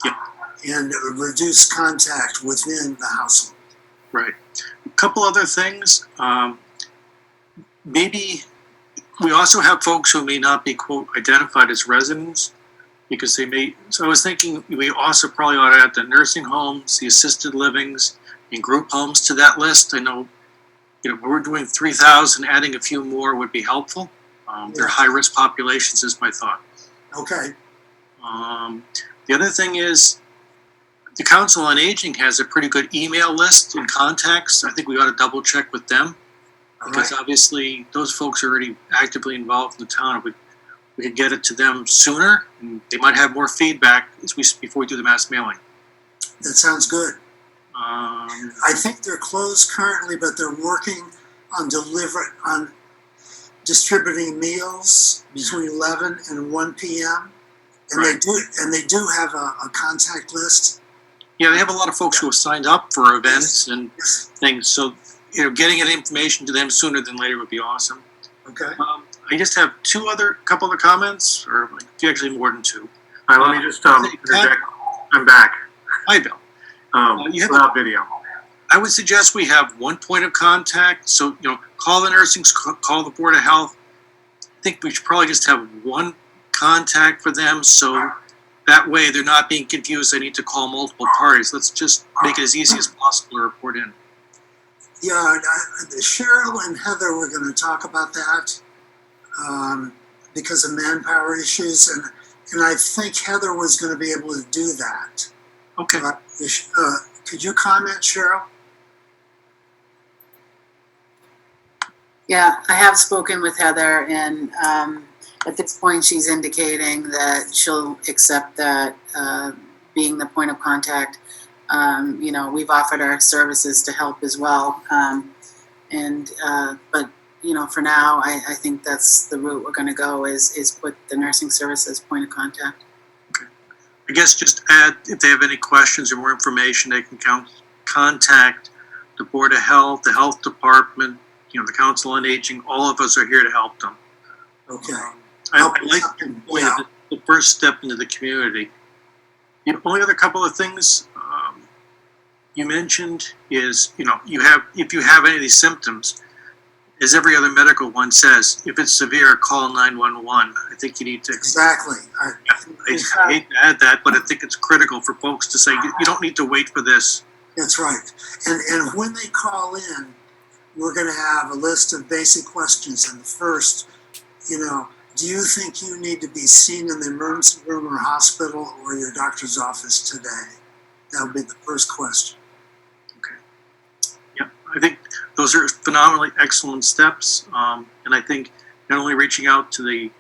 Yeah. And reduce contact within the household. Right. A couple other things. Maybe we also have folks who may not be, quote, identified as residents, because they may, so I was thinking we also probably ought to add the nursing homes, the assisted livings, and group homes to that list. I know, we're doing 3,000, adding a few more would be helpful. They're high-risk populations is my thought. Okay, The other thing is, the Council on Aging has a pretty good email list and contacts. I think we ought to double check with them. all Because right, obviously those folks are already actively involved in the town. If we could get it to them sooner, and they might have more feedback before we do the mass mailing. that sounds good. Um, I think they're closed currently, but they're working on distributing meals between 11 and 1 p.m. And Right. they do have a contact list. yeah, they have a lot of folks who have signed up for events and things. So, getting that information to them sooner than later would be awesome. Okay. I just have couple other comments, or actually more than two. All right, let me just interject. I'm back. Hi, Bill. You have Without video. I would suggest we have one point of contact. So, call the nursing, call the Board of Health. I think we should probably just have one contact for them. So that way they're not being confused. They need to call multiple parties. Let's just make it as easy as possible to report in. Yeah, Cheryl and Heather were going to talk about that because of manpower issues, and I think Heather was going to be able to do that. Okay. Could you comment, Cheryl? Yeah, I have spoken with Heather, and at this point, she's indicating that she'll accept that being the point of contact. We've offered our services to help as well, but for now, I think that's the route we're going to go is put the nursing services point of contact. I guess just add, if they have any questions or more information, they can contact the Board of Health, the Health Department, the Council on Aging. All of us are here to help them. Okay. I like the first step into the community. The only other couple of things you mentioned is, if you have any of these symptoms, as every other medical one says, if it's severe, call 911. I think you need to. Exactly. I hate to add that, but I think it's critical for folks to say, you don't need to wait for this. That's right. And when they call in, we're going to have a list of basic questions. And the first, do you think you need to be seen in the emergency room or hospital or your doctor's office today? That would be the first question. I think those are phenomenally excellent steps. And I think not only reaching out to the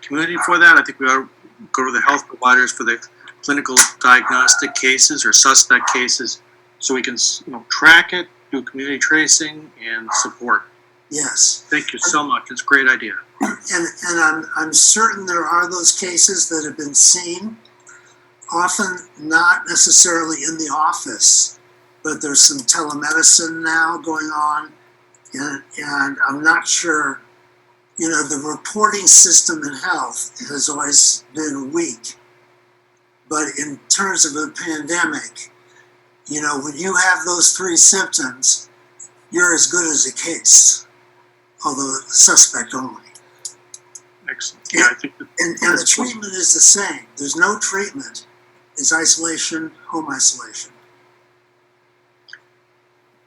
community for that, I think we ought to go to the health providers for the clinical diagnostic cases or suspect cases so we can track it, do community tracing, and support. Yes. Thank you so much. It's a great idea. And I'm certain there are those cases that have been seen, often not necessarily in the office, but there's some telemedicine now going on, and I'm not sure, the reporting system in health has always been weak. But in terms of a pandemic, when you have those three symptoms, you're as good as a case, although suspect only. Excellent. Yeah, I think And the treatment is the same. There's no treatment. It's isolation, home isolation.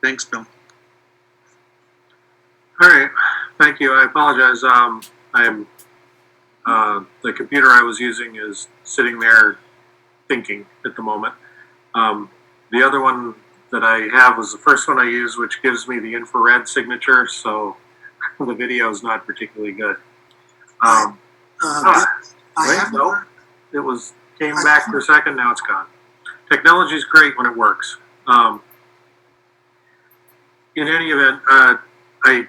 Thanks, Bill. All right, thank you. I apologize. The computer I was using is sitting there thinking at the moment. The other one that I have was the first one I used, which gives me the infrared signature, so the video is not particularly good. I Wait, have no, it came back for a second, now it's gone. Technology is great when it works. In any event, I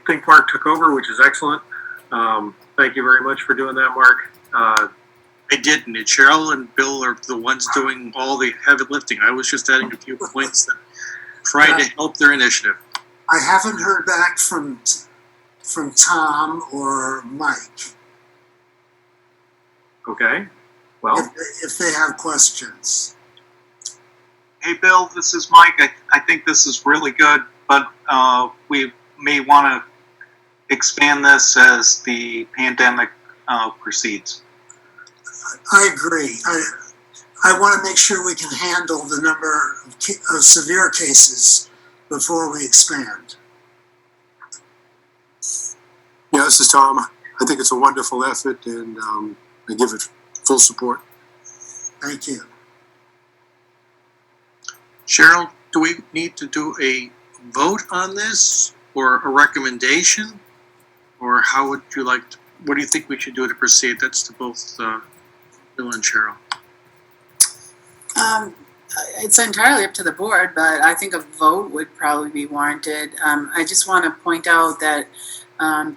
think Mark took over, which is excellent. Thank you very much for doing that, Mark. I didn't. Cheryl and Bill are the ones doing all the heavy lifting. I was just adding a few points that trying to help their initiative. I haven't heard back from Tom or Mike. Okay, well, If they have questions. Hey, Bill, this is Mike. I think this is really good, but we may want to expand this as the pandemic proceeds. I agree. I want to make sure we can handle the number of severe cases before we expand. Yeah, this is Tom. I think it's a wonderful effort, and I give it full support. Thank you. Cheryl, do we need to do a vote on this or a recommendation? Or how would you like to, what do you think we should do to proceed? That's to both Bill and Cheryl. It's entirely up to the board, but I think a vote would probably be warranted. I just want to point out that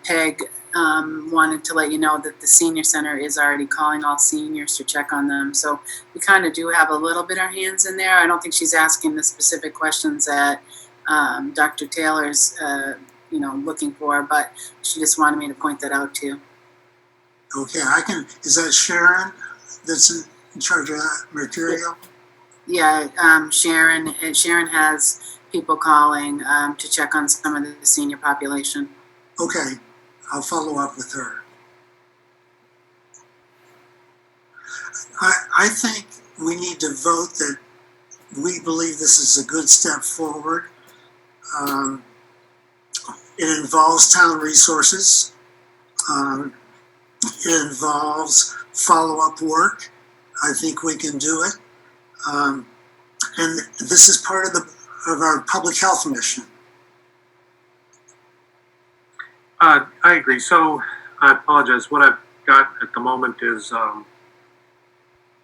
Peg wanted to let you know that the senior center is already calling all seniors to check on them. So we kind of do have a little bit our hands in there. I don't think she's asking the specific questions that Dr. Taylor's looking for, but she just wanted me to point that out too. Okay, is that Sharon that's in charge of that material? Yeah, Sharon has people calling to check on some of the senior population. Okay, I'll follow up with her. I think we need to vote that we believe this is a good step forward. It involves town resources. It involves follow-up work. I think we can do it. And this is part of our public health mission. I agree. So I apologize. What I've got at the moment is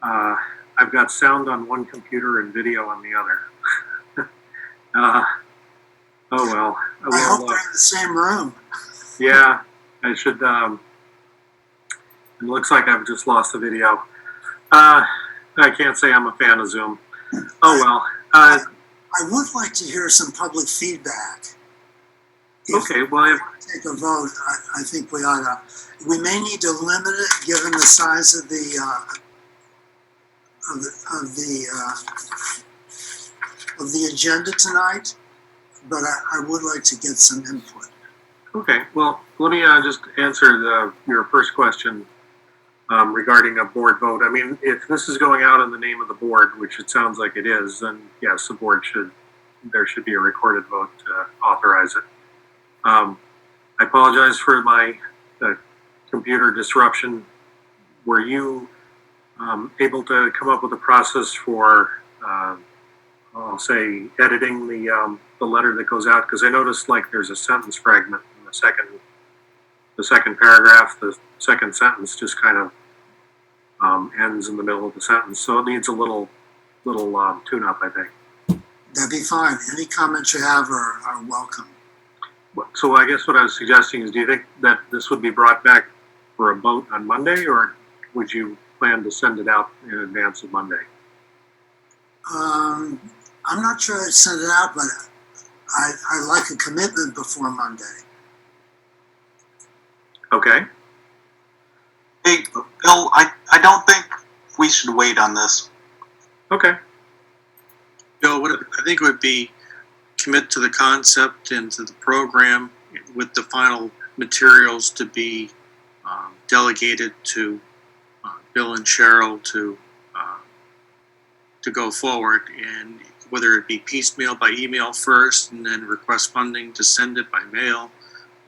I've got sound on one computer and video on the other. Oh well. I hope they're in the same room. Yeah, I should. It looks like I've just lost the video. I can't say I'm a fan of Zoom. Oh well. I would like to hear some public feedback. Okay, well, if take a vote, I think we ought to. We may need to limit it given the size of the agenda tonight, but I would like to get some input. okay, well, let me just answer your first question regarding a board vote. I mean, if this is going out in the name of the board, which it sounds like it is, then yes, there should be a recorded vote to authorize it. I apologize for my computer disruption. Were you able to come up with a process for, I'll say, editing the letter that goes out? Because I noticed like there's a sentence fragment in the second paragraph. The second sentence just kind of ends in the middle of the sentence, so it needs a little tune-up, I think. That'd be fine. Any comments you have are welcome. So I guess what I was suggesting is, do you think that this would be brought back for a vote on Monday, or would you plan to send it out in advance of Monday? I'm not sure I'd send it out, but I like a commitment before Monday. Okay. Hey, Bill, I don't think we should wait on this. Okay. Bill, I think it would be commit to the concept and to the program with the final materials to be delegated to Bill and Cheryl to go forward, and whether it be piecemeal by email first and then request funding to send it by mail.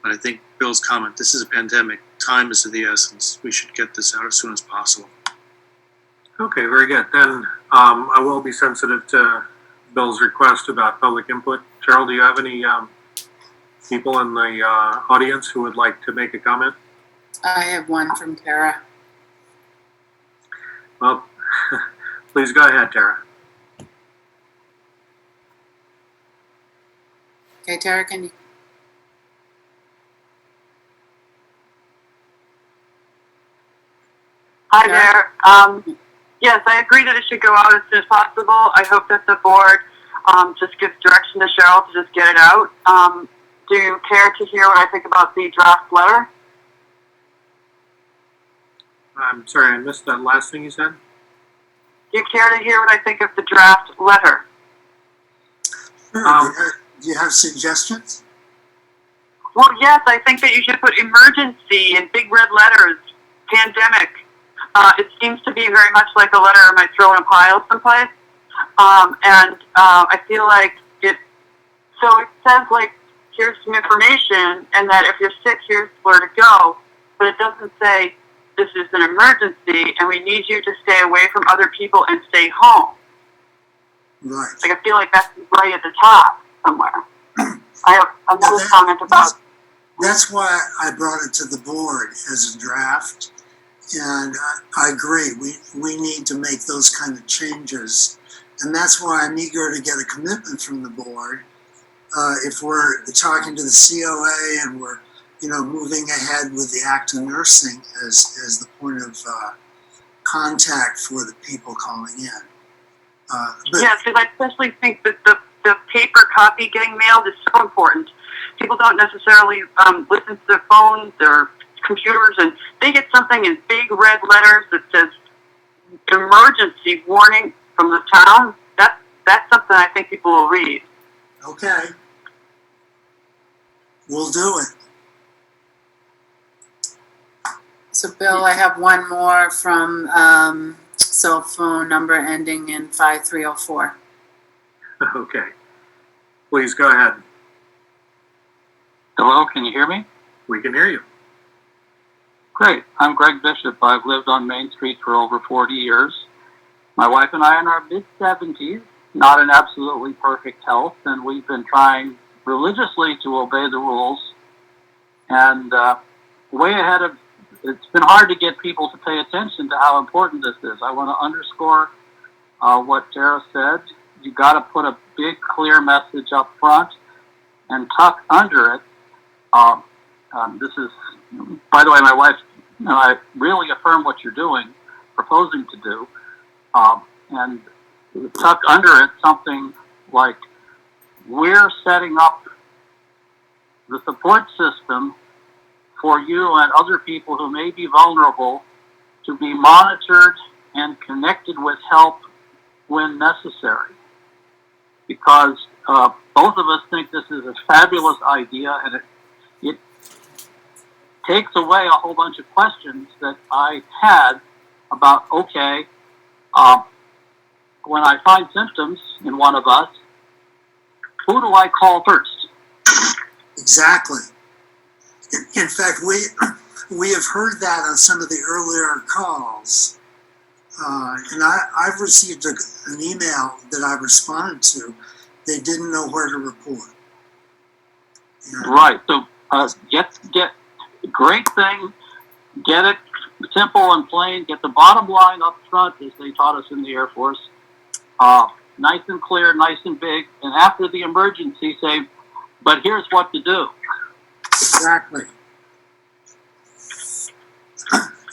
But I think Bill's comment, this is a pandemic, time is of the essence. We should get this out as soon as possible. Okay, very good. Then I will be sensitive to Bill's request about public input. Cheryl, do you have any people in the audience who would like to make a comment? I have one from Tara. Well, please go ahead, Tara. Okay, Tara, can you? Hi there. Yes, I agree that it should go out as soon as possible. I hope that the board just gives direction to Cheryl to just get it out. Do you care to hear what I think about the draft letter? I'm sorry, I missed that last thing you said. Do you care to hear what I think of the draft letter? Sure. Do you have suggestions? Well, yes, I think that you should put emergency in big red letters, pandemic. It seems to be very much like a letter I might throw in a pile someplace. I feel like so it says like, here's some information, and that if you're sick, here's where to go, but it doesn't say this is an emergency and we need you to stay away from other people and stay home. Right. Like, I feel like that's right at the top somewhere. I have another comment about. That's why I brought it to the board as a draft, and I agree. We need to make those kind of changes, and that's why I'm eager to get a commitment from the board. If we're talking to the COA and we're, moving ahead with the Acton nursing as the point of contact for the people calling in. Yes, because I especially think that the paper copy getting mailed is so important. People don't necessarily listen to their phones or computers, and they get something in big red letters that says emergency warning from the town. That's something I think people will read. Okay. We'll do it. So Bill, I have one more from cell phone number ending in 5304. Okay. Please go ahead. Hello, can you hear me? We can hear you. Great. I'm Greg Bishop. I've lived on Main Street for over 40 years. My wife and I are in our mid-70s, not in absolutely perfect health, and we've been trying religiously to obey the rules. And way ahead of, it's been hard to get people to pay attention to how important this is. I want to underscore what Tara said. You got to put a big, clear message up front and tuck under it. This is, by the way, my wife and I really affirm what you're doing, proposing to do, and tuck under it something like, we're setting up the support system for you and other people who may be vulnerable to be monitored and connected with help when necessary. Because both of us think this is a fabulous idea, and it takes away a whole bunch of questions that I had about, okay, when I find symptoms in one of us, who do I call first? Exactly. In fact, we have heard that on some of the earlier calls. And I've received an email that I responded to. They didn't know where to report. Right. So get great thing. Get it simple and plain. Get the bottom line up front, as they taught us in the Air Force. Nice and clear, nice and big. And after the emergency, say, but here's what to do. Exactly.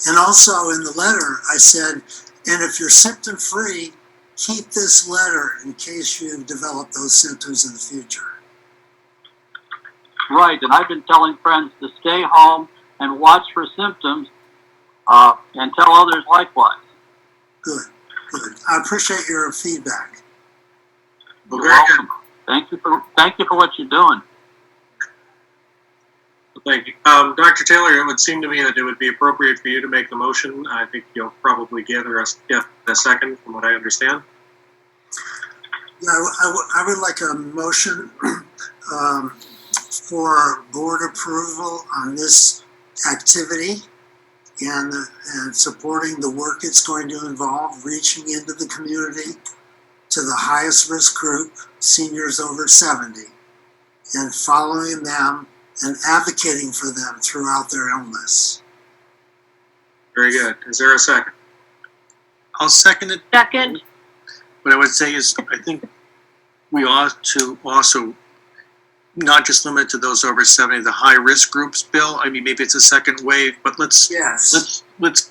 And also in the letter, I said, and if you're symptom free, keep this letter in case you develop those symptoms in the future. Right, and I've been telling friends to stay home and watch for symptoms, and tell others likewise. Good, good. I appreciate your feedback. You're welcome. Thank you for what you're doing. Thank you. Dr. Taylor, it would seem to me that it would be appropriate for you to make the motion. I think you'll probably get a second from what I understand. Yeah, I would like a motion for board approval on this activity and supporting the work it's going to involve, reaching into the community to the highest risk group, seniors over 70, and following them and advocating for them throughout their illness. Very good. Is there a second? I'll second it. Second. What I would say is, I think we ought to also not just limit to those over 70, the high risk groups, Bill. I mean, maybe it's a second wave, but let's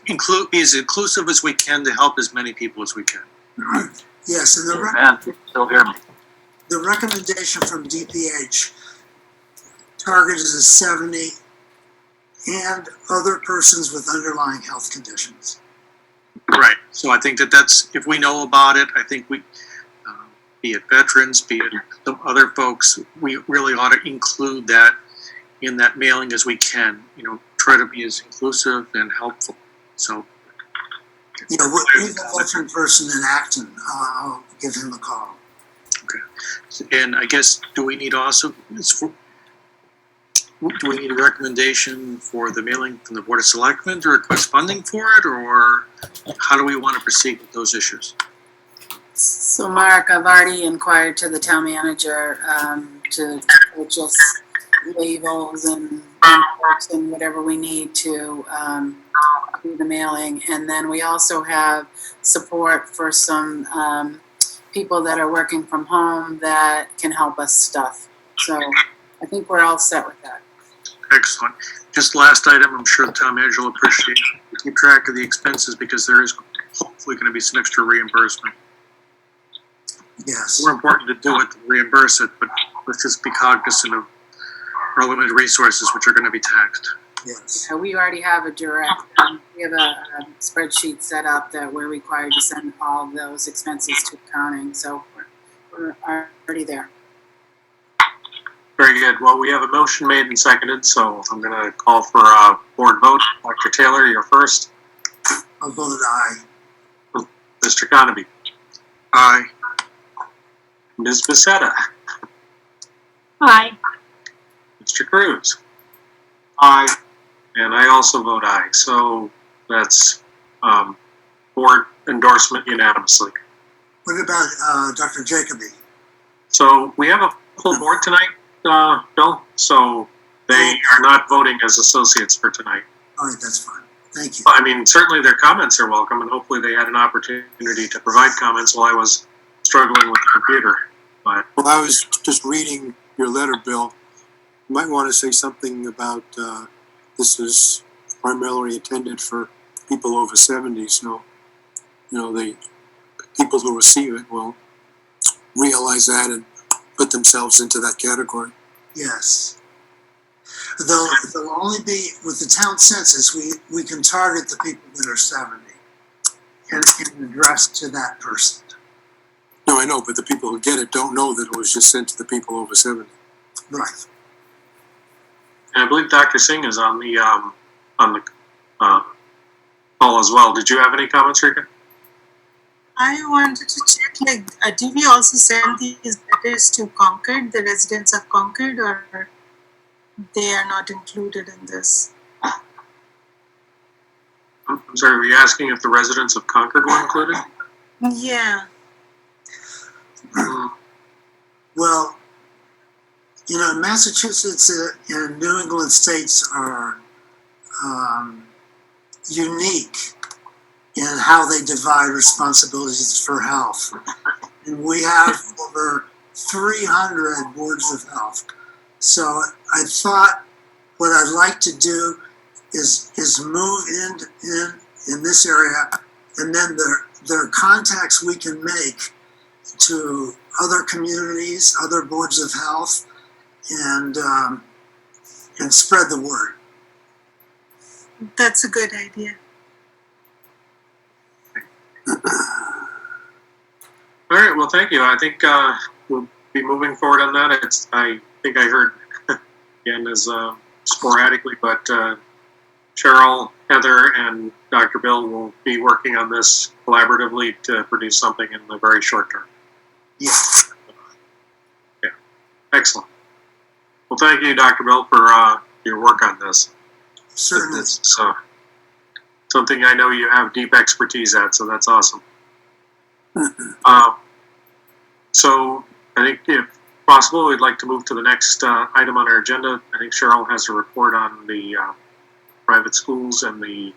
include, be as inclusive as we can to help as many people as we can. Yes, and Still hear me. the recommendation from DPH target is a 70 and other persons with underlying health conditions. Right. So I think that's, if we know about it, I think we, be it veterans, be it the other folks, we really ought to include that in that mailing as we can, try to be as inclusive and helpful. So Yeah, we have a veteran person in Acton. I'll give him a call. And I guess, do we need also, do we need a recommendation for the mailing from the Board of Selectmen to request funding for it, or how do we want to proceed with those issues? So Mark, I've already inquired to the town manager, to purchase labels and envelopes and whatever we need to, do the mailing. And then we also have support for some, people that are working from home that can help us stuff. So I think we're all set with that. Excellent. Just last item, I'm sure the town manager will appreciate, keep track of the expenses because there is hopefully going to be some extra reimbursement. Yes. More important to do it than reimburse it, but let's just be cognizant of our limited resources, which are going to be taxed. Yes. Yeah, we already have a direct, we have a spreadsheet set up that we're required to send all those expenses to accounting. So we're already there. Very good. Well, we have a motion made and seconded, so I'm going to call for a board vote. Dr. Taylor, you're first. I'll vote aye. Mr. Conaby. Aye. Ms. Becerra. Aye. Mr. Cruz. Aye. And I also vote aye. So that's board endorsement unanimously. What about Dr. Jacoby? So we have a full board tonight, Bill. So they are not voting as associates for tonight. All right, that's fine. Thank you. I mean, certainly their comments are welcome, and hopefully they had an opportunity to provide comments while I was struggling with the computer. But Well, I was just reading your letter, Bill. You might want to say something about this is primarily intended for people over 70, so the people who receive it will realize that and put themselves into that category. Yes. Though there'll only be, with the town census, we can target the people that are 70 and address to that person. No, I know, but the people who get it don't know that it was just sent to the people over 70. Right. and I believe Dr. Singh is on the call as well. Did you have any comments, Rika? I wanted to check, did we also send these letters to Concord, the residents of Concord, or they are not included in this? I'm sorry, were you asking if the residents of Concord were included? Yeah. Well, Massachusetts and New England states are unique in how they divide responsibilities for health. And we have over 300 boards of health. So I thought what I'd like to do is move in this area, and then there are contacts we can make to other communities, other boards of health, and spread the word. That's a good idea. All right, well, thank you. I think we'll be moving forward on that. I think I heard, again, as sporadically, but Cheryl, Heather, and Dr. Bill will be working on this collaboratively to produce something in the very short term. Yeah. Yeah, excellent. Well, thank you, Dr. Bill, for your work on this. Certainly. It's something I know you have deep expertise at, so that's awesome. So I think if possible, we'd like to move to the next item on our agenda. I think Cheryl has a report on the private schools and the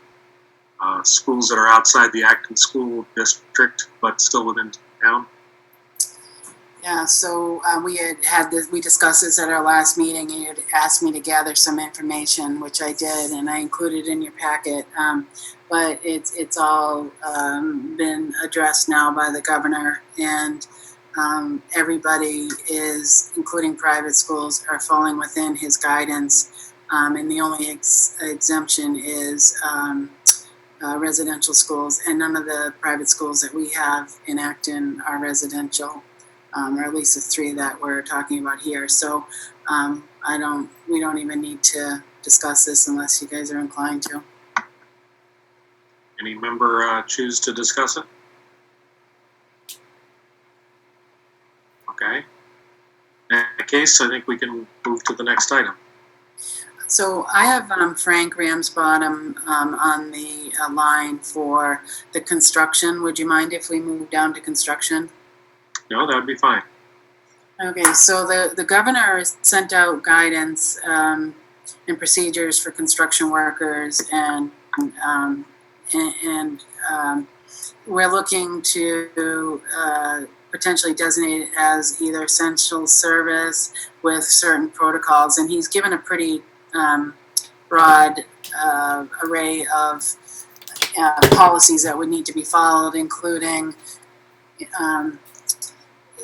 schools that are outside the Acton School District, but still within town. Yeah, so we discussed this at our last meeting, and you had asked me to gather some information, which I did, and I included in your packet. But it's all been addressed now by the governor, and everybody is, including private schools, are falling within his guidance. And the only exemption is residential schools, and none of the private schools that we have in Acton are residential. Or at least the three that we're talking about here. So we don't even need to discuss this unless you guys are inclined to. Any member choose to discuss it? Okay. In that case, I think we can move to the next item. So I have Frank Ramsbottom on the line for the construction. Would you mind if we move down to construction? No, that'd be fine. Okay, so the governor sent out guidance and procedures for construction workers, and we're looking to potentially designate it as either essential service with certain protocols, and he's given a pretty broad array of policies that would need to be followed, including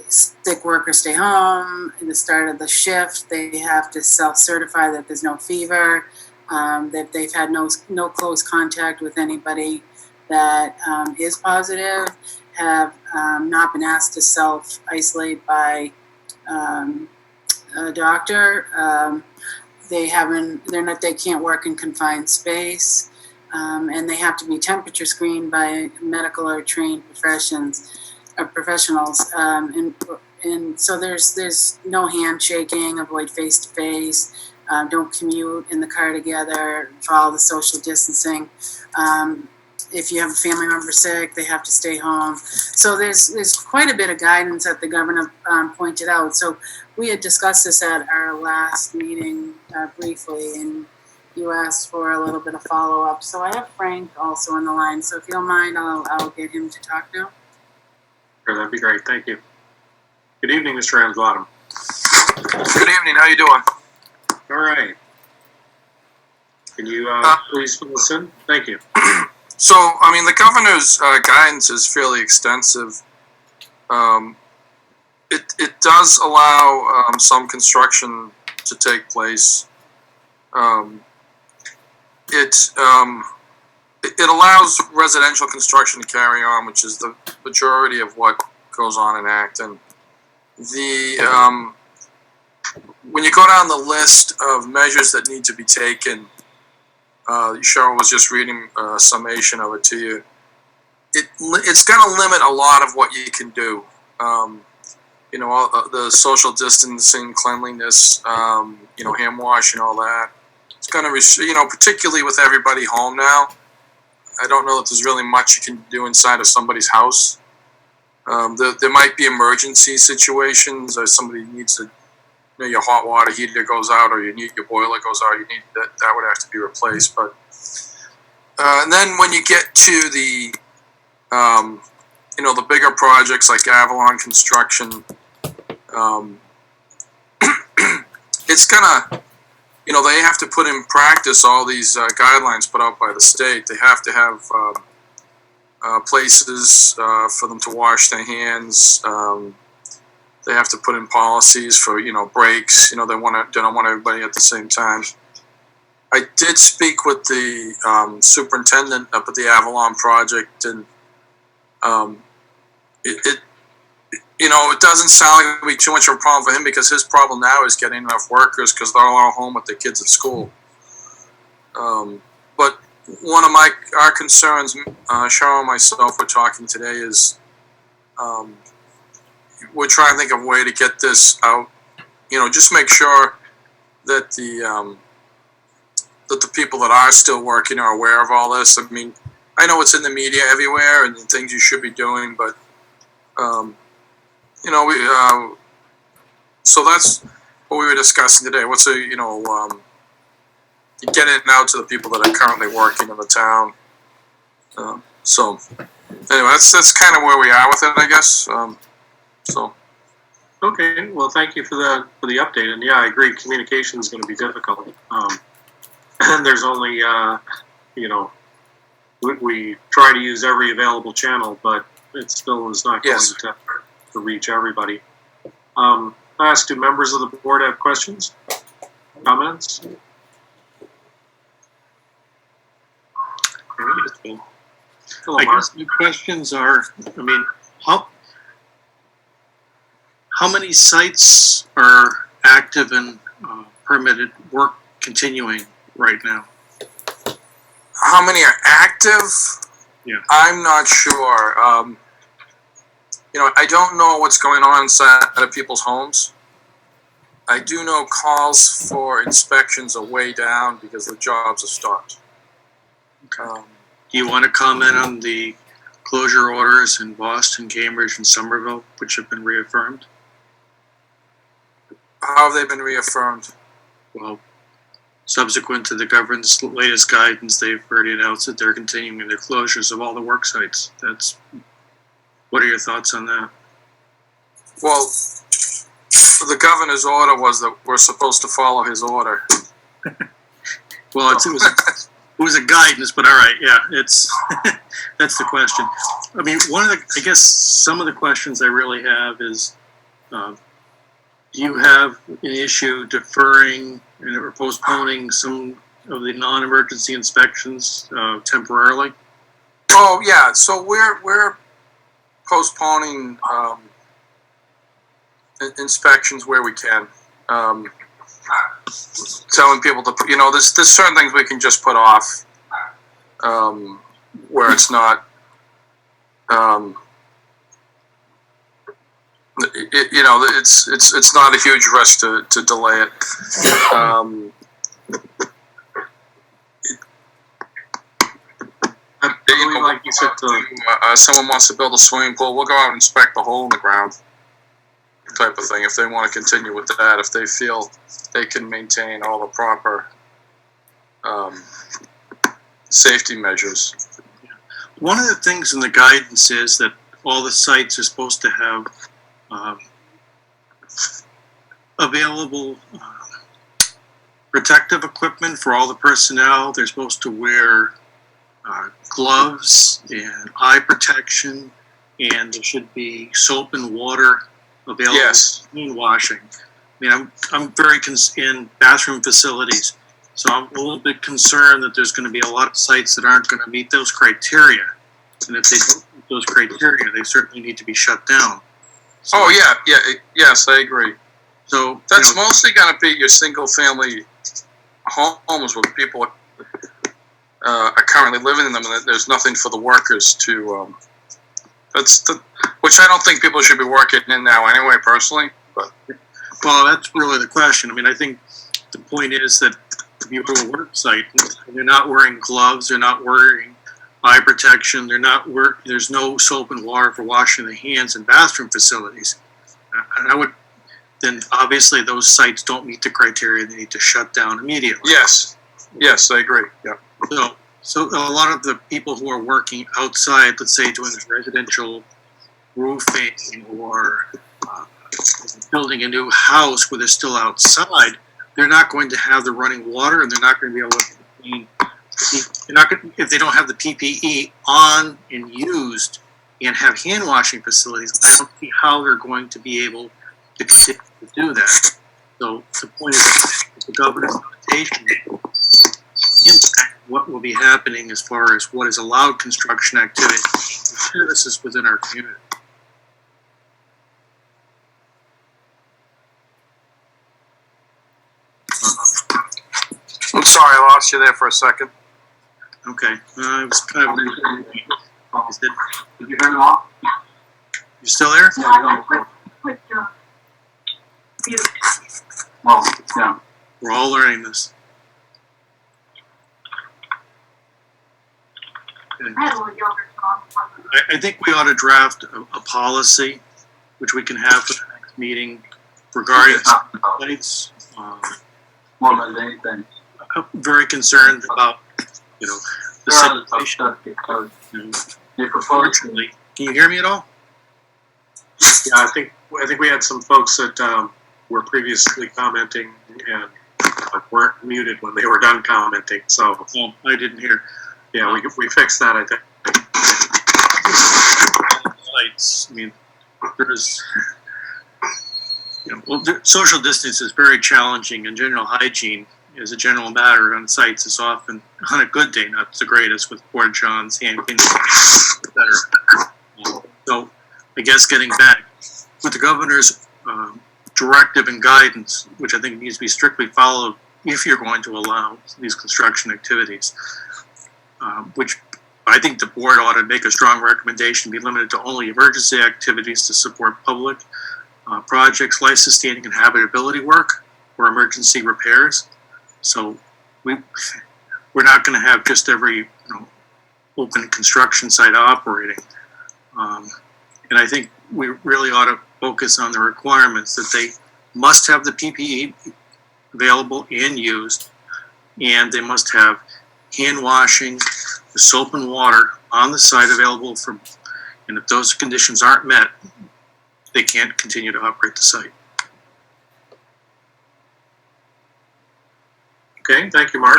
sick workers stay home. At the start of the shift, they have to self-certify that there's no fever, that they've had no close contact with anybody that is positive, have not been asked to self-isolate by a doctor. They can't work in confined space, and they have to be temperature screened by medical or trained professionals. And so there's no handshaking, avoid face to face, don't commute in the car together, follow the social distancing. If you have a family member sick, they have to stay home. So there's quite a bit of guidance that the governor pointed out. So we had discussed this at our last meeting briefly, and you asked for a little bit of follow-up. So I have Frank also on the line. So if you don't mind, I'll get him to talk now. Sure, that'd be great. Thank you. Good evening, Mr. Ramsbottom. Good evening. How you doing? All right. Can you please fill us in? Thank you. So, I mean, the governor's guidance is fairly extensive. It does allow some construction to take place. It allows residential construction to carry on, which is the majority of what goes on in Acton. When you go down the list of measures that need to be taken, Cheryl was just reading a summation of it to you. It's going to limit a lot of what you can do. The social distancing, cleanliness, hand wash and all that. It's going to, particularly with everybody home now, I don't know that there's really much you can do inside of somebody's house. There might be emergency situations, or somebody needs to, your hot water heater goes out, or your boiler goes out. You need that would have to be replaced. But and then when you get to the the bigger projects like Avalon Construction, it's gonna. They have to put in practice all these guidelines put out by the state. They have to have places for them to wash their hands. They have to put in policies for breaks. They don't want everybody at the same time. I did speak with the superintendent up at the Avalon project, and it doesn't sound like it would be too much of a problem for him, because his problem now is getting enough workers because they're all home with their kids at school. But one of our concerns, Cheryl and myself were talking today, is we're trying to think of a way to get this out. Just make sure that the people that are still working are aware of all this. I mean, I know it's in the media everywhere and things you should be doing, but so that's what we were discussing today. What's get it out to the people that are currently working in the town. So anyway, that's kind of where we are with it, I guess. Okay. Well, thank you for the update. And yeah, I agree. Communication is going to be difficult. And there's only we try to use every available channel, but it still is not going to reach everybody. I ask, do members of the board have questions, comments? Hello, I Mark. guess the questions are, how many sites are active and permitted work continuing right now? How many are active? I'm not sure. I don't know what's going on inside of people's homes. I do know calls for inspections are way down because the jobs have stopped. Do you want to comment on the closure orders in Boston, Cambridge, and Somerville, which have been reaffirmed? How have they been reaffirmed? Well, subsequent to the government's latest guidance, they've already announced that they're continuing their closures of all the work sites. What are your thoughts on that? Well, the governor's order was that we're supposed to follow his order. Well, it was a guidance, but all right, yeah, it's that's the question. I mean, I guess some of the questions I really have is, do you have an issue deferring or postponing some of the non-emergency inspections temporarily? Oh yeah, so we're postponing inspections where we can. Telling people to, there's certain things we can just put off, where it's not, it's not a huge rush to delay it. Like you said, someone wants to build a swimming pool, we'll go out and inspect the hole in the ground, type of thing. If they want to continue with that, if they feel they can maintain all the proper safety measures. One of the things in the guidance is that all the sites are supposed to have available protective equipment for all the personnel. They're supposed to wear gloves and eye protection, and there should be soap and water available. Yes. For hand washing. I mean, I'm very in bathroom facilities, so I'm a little bit concerned that there's going to be a lot of sites that aren't going to meet those criteria, and if they don't meet those criteria, they certainly need to be shut down. So, yes, I agree. So that's mostly going to be your single-family homes where people are currently living in them, and there's nothing for the workers to. Which I don't think people should be working in now anyway, personally. But well, that's really the question. I mean, I think the point is that if you go to a work site, they're not wearing gloves, they're not wearing eye protection, there's no soap and water for washing the hands in bathroom facilities. And then obviously those sites don't meet the criteria, they need to shut down immediately. Yes, I agree. Yeah. So a lot of the people who are working outside, let's say doing residential roofing or building a new house where they're still outside, they're not going to have the running water, and they're not going to be able to clean. If they don't have the PPE on and used and have hand washing facilities, I don't see how they're going to be able to continue to do that. So the point is the governor's limitation impact what will be happening as far as what is allowed construction activity and services within our community. I'm sorry, I lost you there for a second. Okay, I was kind of. Did you turn it off? You still there? Well, yeah. We're all learning this. Okay. I think we ought to draft a policy, which we can have for the next meeting regarding sites. More than anything. I'm very concerned about, the situation. Unfortunately, can you hear me at all? Yeah, I think we had some folks that were previously commenting and weren't muted when they were done commenting. So I didn't hear. Yeah, we fixed that, I think. Lights. I mean, there's, social distance is very challenging, and general hygiene, as a general matter, on sites is often, on a good day, not the greatest, with porta-johns, hand cleaning, etc. So, I guess getting back with the governor's directive and guidance, which I think needs to be strictly followed if you're going to allow these construction activities, which, by I think the board ought to make a strong recommendation, be limited to only emergency activities to support public projects, life-sustaining and habitability work, or emergency repairs. So we're not going to have just every open construction site operating. And I think we really ought to focus on the requirements that they must have the PPE available and used, and they must have hand washing, the soap and water on the site available for, and if those conditions aren't met, they can't continue to operate the site. Okay, thank you, Mark.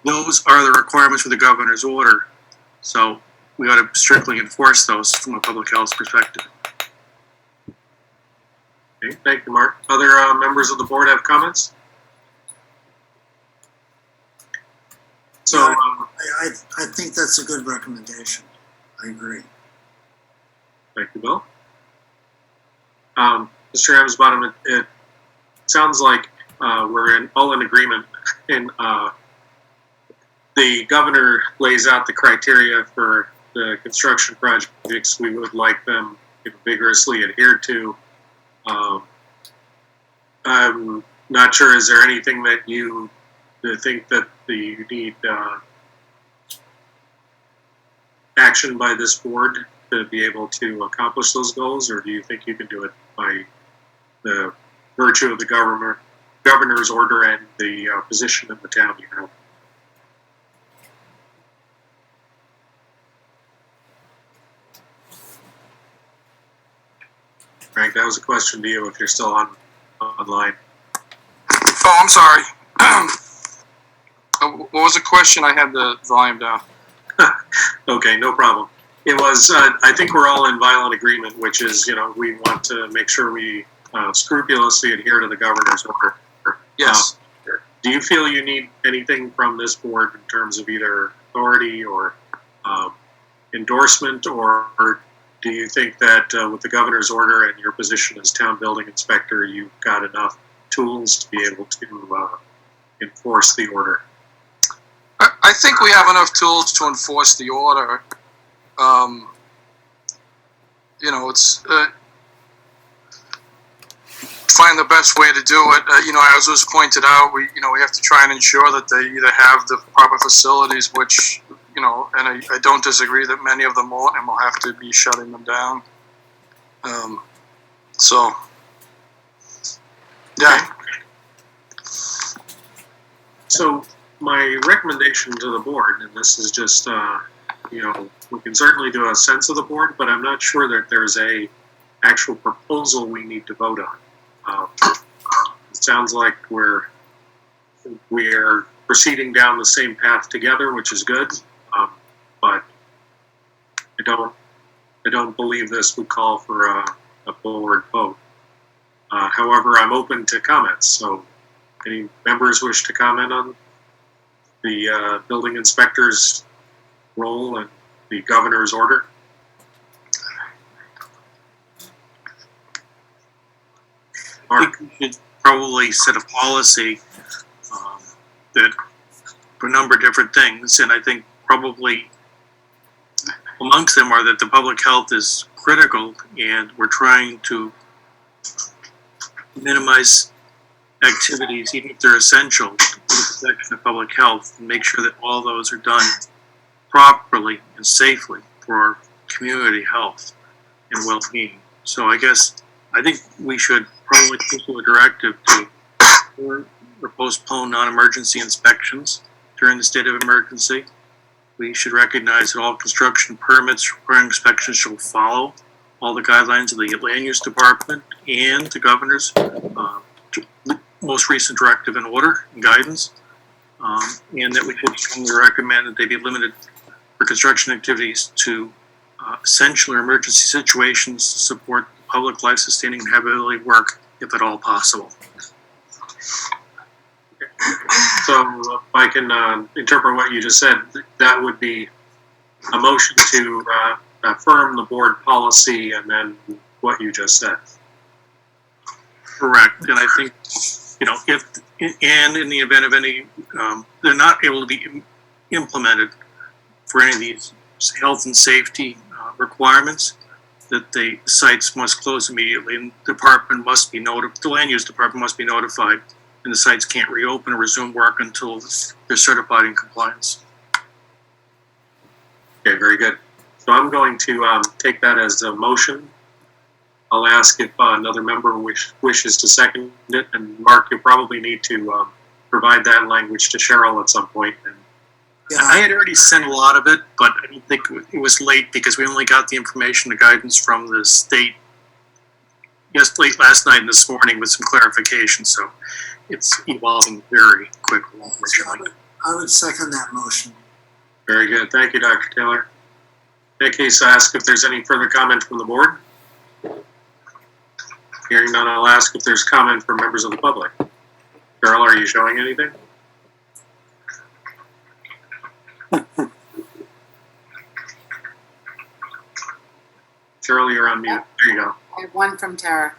Those are the requirements for the governor's order. So we ought to strictly enforce those from a public health perspective. Okay, thank you, Mark. Other members of the board have comments? So, I think that's a good recommendation. I agree. thank you, Bill. Mr. Ramsbottom, it sounds like we're all in agreement. And the governor lays out the criteria for the construction projects. We would like them vigorously adhered to. I'm not sure, is there anything that you think that you need action by this board to be able to accomplish those goals, or do you think you can do it by the virtue of the governor's order and the position in the town you have? Frank, that was a question to you if you're still online. Oh, I'm sorry. What was the question? I had the volume down. Okay, no problem. It was, I think we're all in violent agreement, which is, we want to make sure we scrupulously adhere to the governor's order. Yes. Do you feel you need anything from this board in terms of either authority or endorsement, or do you think that with the governor's order and your position as town building inspector, you've got enough tools to be able to enforce the order? I think we have enough tools to enforce the order. It's find the best way to do it. As was pointed out, we have to try and ensure that they either have the proper facilities, which, and I don't disagree that many of them won't, and we'll have to be shutting them down. Yeah. So my recommendation to the board, and this is just, we can certainly do a sense of the board, but I'm not sure that there's a actual proposal we need to vote on. It sounds like we're proceeding down the same path together, which is good, but I don't believe this would call for a board vote. However, I'm open to comments, so any members wish to comment on the building inspector's role and the governor's order? I think we should probably set a policy that for a number of different things, and I think probably amongst them are that the public health is critical, and we're trying to minimize activities, even if they're essential, for the protection of public health, and make sure that all those are done properly and safely for our community health and well-being. So I think we should probably issue a directive to or postpone non-emergency inspections during the state of emergency. We should recognize that all construction permits requiring inspections shall follow all the guidelines of the land use department and the governor's most recent directive and order and guidance, and that we should strongly recommend that they be limited for construction activities to essential or emergency situations to support public life-sustaining and habitability work, if at all possible. So if I can interpret what you just said, that would be a motion to affirm the board policy and then what you just said. Correct, and I think, if, and in the event of any, they're not able to be implemented for any of these health and safety requirements, that the sites must close immediately, and the land use department must be notified, and the sites can't reopen or resume work until they're certified in compliance. Okay, very good. So I'm going to take that as a motion. I'll ask if another member wishes to second it, and Mark, you probably need to provide that language to Cheryl at some point. And I had already sent a lot of it, but I don't think it was late because we only got the information, the guidance from the state late last night and this morning with some clarification. So it's evolving very quickly. I would second that motion. Very good. Thank you, Dr. Taylor. In that case, I ask if there's any further comment from the board. Hearing none, I'll ask if there's comment from members of the public. Cheryl, are you showing anything? Cheryl, you're on mute. There you go. I have one from Tara.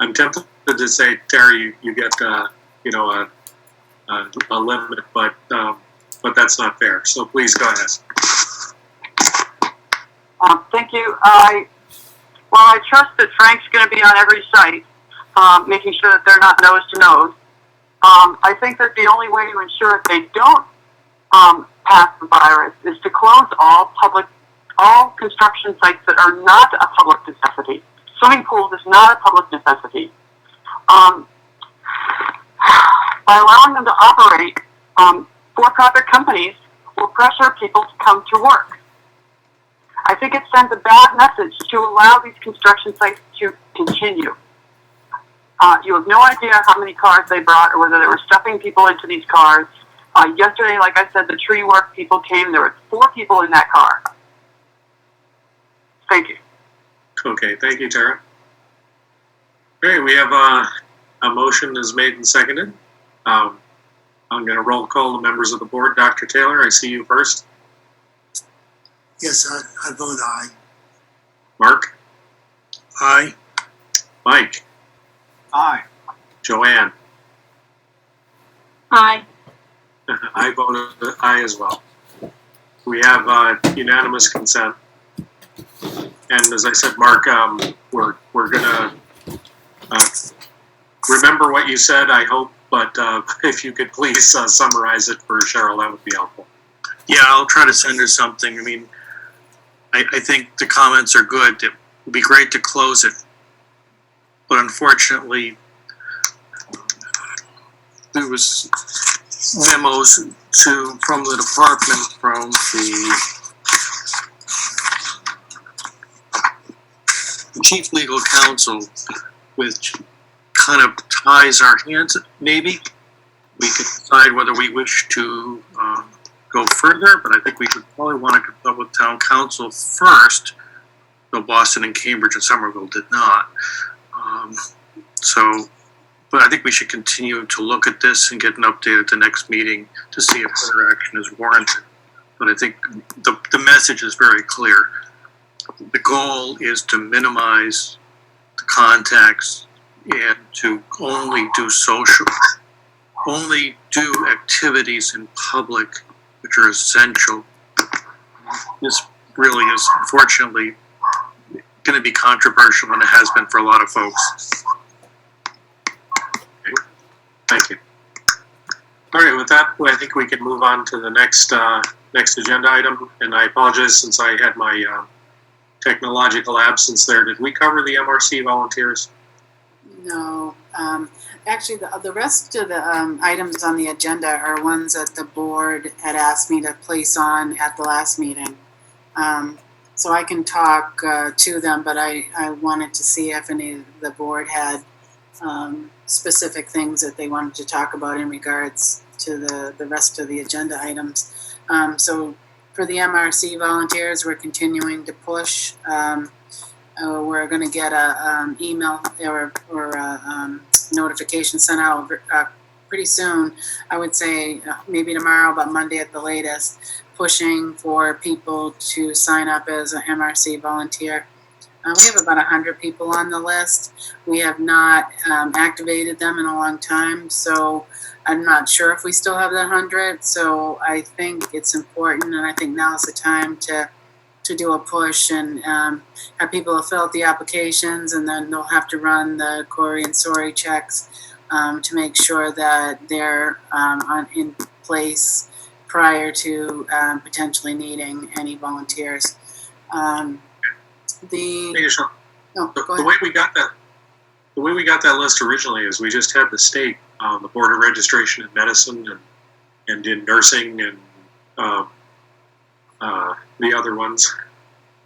I'm tempted to say, Tara, you get a limit, but that's not fair. So please go ahead. Thank you. While I trust that Frank's going to be on every site, making sure that they're not nose to nose, I think that the only way to ensure that they don't pass the virus is to close all construction sites that are not a public necessity. Swimming pools is not a public necessity. By allowing them to operate, for-profit companies will pressure people to come to work. I think it sends a bad message to allow these construction sites to continue. You have no idea how many cars they brought or whether they were stuffing people into these cars. Yesterday, like I said, the tree work people came. There were 4 people in that car. Thank you. Okay, thank you, Tara. Okay, we have a motion is made and seconded. I'm going to roll call the members of the board. Dr. Taylor, I see you first. Yes, I vote aye. Mark? Aye. Mike? Aye. Joanne? Aye. I voted aye as well. We have unanimous consent. And as I said, Mark, we're gonna remember what you said, I hope, but if you could please summarize it for Cheryl, that would be helpful. Yeah, I'll try to send her something. I mean, I think the comments are good. It would be great to close it. But unfortunately, there was memos from the department, from the chief legal counsel, which kind of ties our hands. Maybe we could decide whether we wish to go further, but I think we would probably want to consult with town council first, though Boston and Cambridge and Somerville did not. But I think we should continue to look at this and get an update at the next meeting to see if further action is warranted. But I think the message is very clear. The goal is to minimize the contacts and to only do activities in public which are essential. This really is, unfortunately, going to be controversial, and it has been for a lot of folks. Okay. Thank you. All right, with that, I think we can move on to the next agenda item. And I apologize since I had my technological absence there. Did we cover the MRC volunteers? No. Actually, the rest of the items on the agenda are ones that the board had asked me to place on at the last meeting. So I can talk to them, but I wanted to see if any of the board had specific things that they wanted to talk about in regards to the rest of the agenda items. So for the MRC volunteers, we're continuing to push. We're going to get a email or a notification sent out pretty soon. I would say maybe tomorrow, but Monday at the latest, pushing for people to sign up as an MRC volunteer. We have about 100 people on the list. We have not activated them in a long time, so I'm not sure if we still have that 100, so I think it's important, and I think now's the time to do a push and have people fill out the applications, and then they'll have to run the Corey and Sori checks to make sure that they're in place prior to potentially needing any volunteers. Hey, Michelle, Go the ahead. way we got that list originally is we just had the state, the Board of Registration in Medicine and in nursing and the other ones,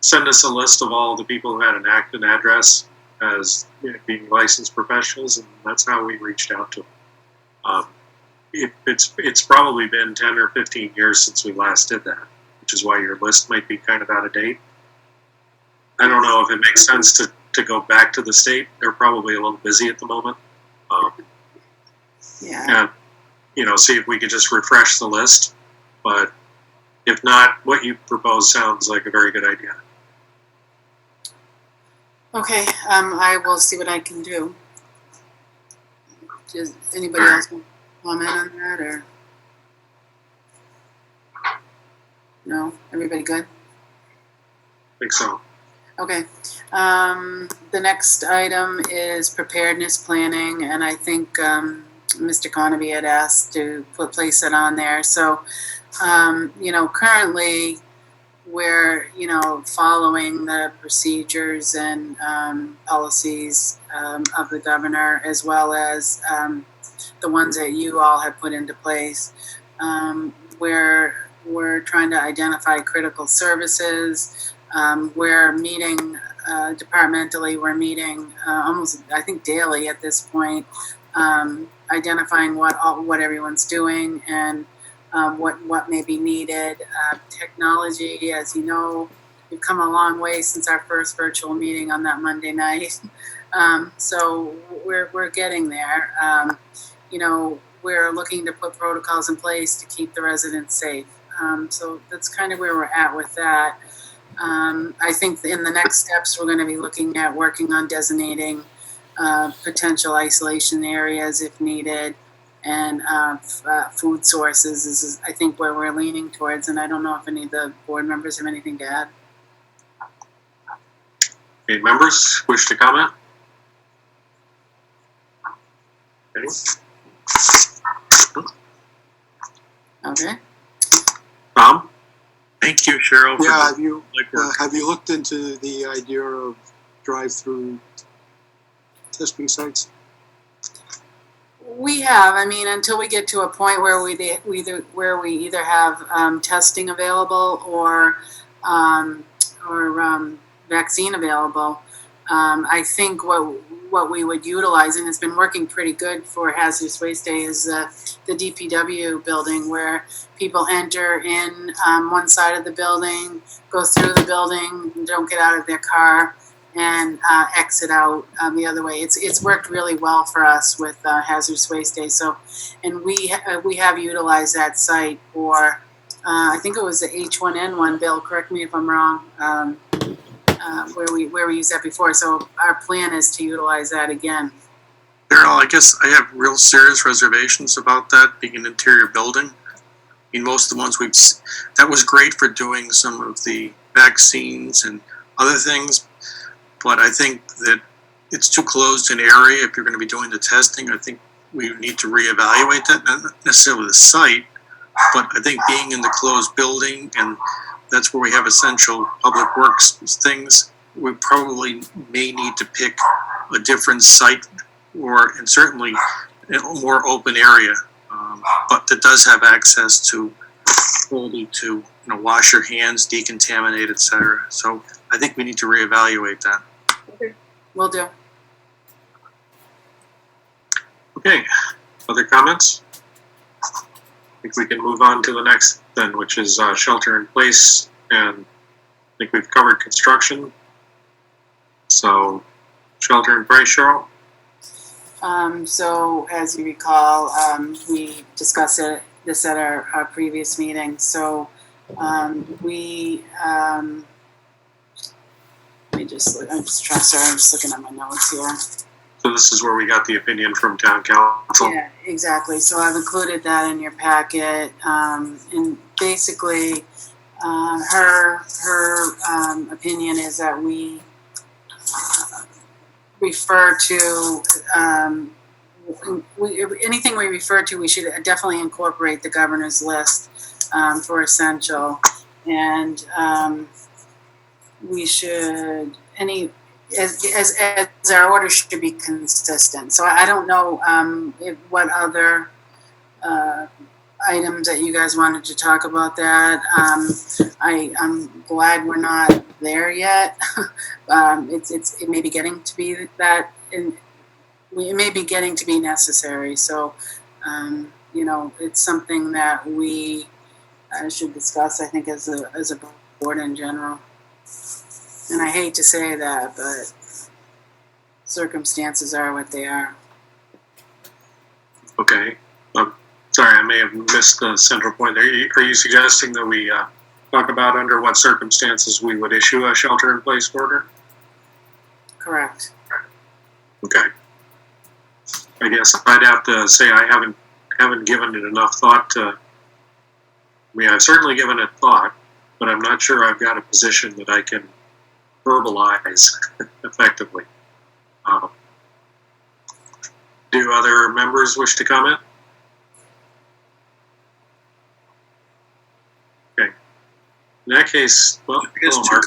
send us a list of all the people who had an Acton address as being licensed professionals, and that's how we reached out to them. It's probably been 10 or 15 years since we last did that, which is why your list might be kind of out of date. I don't know if it makes sense to go back to the state. They're probably a little busy at the moment. Yeah. And, see if we could just refresh the list. But if not, what you propose sounds like a very good idea. Okay, I will see what I can do. Does anybody else want to comment on that, or? No? Everybody good? I think so. Okay. The next item is preparedness planning, and I think Mr. Conaby had asked to place it on there. So, currently we're, following the procedures and policies of the governor, as well as the ones that you all have put into place. We're trying to identify critical services. We're meeting departmentally. We're meeting almost, I think, daily at this point, identifying what everyone's doing and what may be needed. Technology, as you know, we've come a long way since our first virtual meeting on that Monday night. So we're getting there. We're looking to put protocols in place to keep the residents safe. So that's kind of where we're at with that. I think in the next steps, we're going to be looking at working on designating potential isolation areas if needed, and food sources is, I think, where we're leaning towards. And I don't know if any of the board members have anything to add. Any members wish to comment? Any? Okay. Tom? Thank you, Cheryl. for Yeah, the- have you looked into the idea of drive-through testing sites? We have. I mean, until we get to a point where we either have testing available or vaccine available. I think what we would utilize, and it's been working pretty good for hazardous waste day, is the DPW building, where people enter in one side of the building, go through the building, don't get out of their car, and exit out the other way. It's worked really well for us with hazardous waste day. So, and we have utilized that site for I think it was the H1N1. Bill, correct me if I'm wrong. Where we used that before. So our plan is to utilize that again. Cheryl, I guess I have real serious reservations about that being an interior building. I mean, most of the ones that was great for doing some of the vaccines and other things, but I think that it's too closed an area if you're going to be doing the testing. I think we need to reevaluate that, not necessarily the site, but I think being in the closed building, and that's where we have essential public works things, we probably may need to pick a different site, and certainly a more open area, but that does have access to ability to wash your hands, decontaminate, etc. So I think we need to reevaluate that. Okay, will do. Okay, other comments? I think we can move on to the next then, which is shelter in place, and I think we've covered construction. So, shelter in place, Cheryl? So as you recall, we discussed this at our previous meeting. So let me just look. I'm just looking at my notes here. So this is where we got the opinion from town council. Yeah, exactly. So I've included that in your packet. And basically, her opinion is that we refer to, anything we refer to, we should definitely incorporate the governor's list for essential. And we should, as our order should be consistent. So I don't know what other items that you guys wanted to talk about that. I'm glad we're not there yet. It may be getting to be that, it may be getting to be necessary. So, it's something that we should discuss, I think, as a board in general. And I hate to say that, but circumstances are what they are. Okay. Sorry, I may have missed the central point there. Are you suggesting that we talk about under what circumstances we would issue a shelter-in-place order? Correct. Okay. I guess I'd have to say I haven't given it enough thought to. I mean, I've certainly given it thought, but I'm not sure I've got a position that I can verbalize effectively. Do other members wish to comment? Okay. In that case, well, I guess Mark,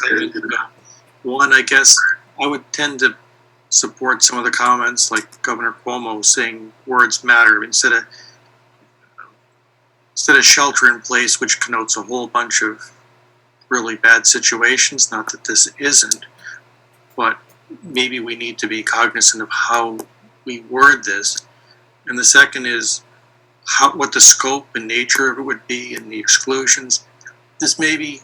one, I guess I would tend to support some of the comments like Governor Cuomo saying words matter instead of shelter in place, which connotes a whole bunch of really bad situations. Not that this isn't, but maybe we need to be cognizant of how we word this. And the second is what the scope and nature of it would be and the exclusions. This may be,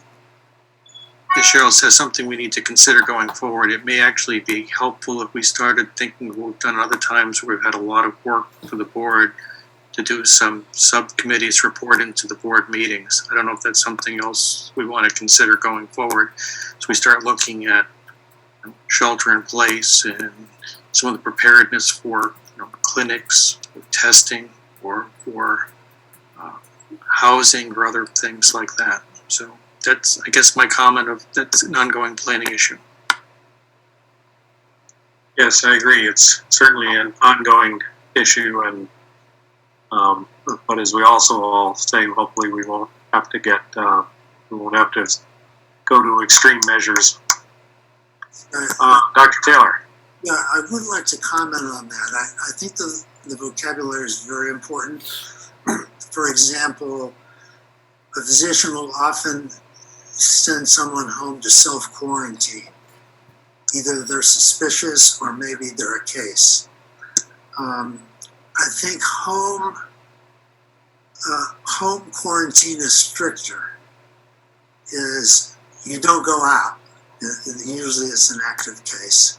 as Cheryl says, something we need to consider going forward. It may actually be helpful if we started thinking what we've done other times where we've had a lot of work for the board to do some subcommittees report into the board meetings. I don't know if that's something else we want to consider going forward. So we start looking at shelter in place and some of the preparedness for clinics, or testing, or for housing or other things like that. So that's, I guess, my comment of that's an ongoing planning issue. yes, I agree. It's certainly an ongoing issue, and but as we also all say, hopefully we won't have to go to extreme measures. Dr. Taylor. Yeah, I would like to comment on that. I think the vocabulary is very important. For example, a physician will often send someone home to self-quarantine. Either they're suspicious or maybe they're a case. I think home quarantine is stricter. Is you don't go out. Usually it's an active case.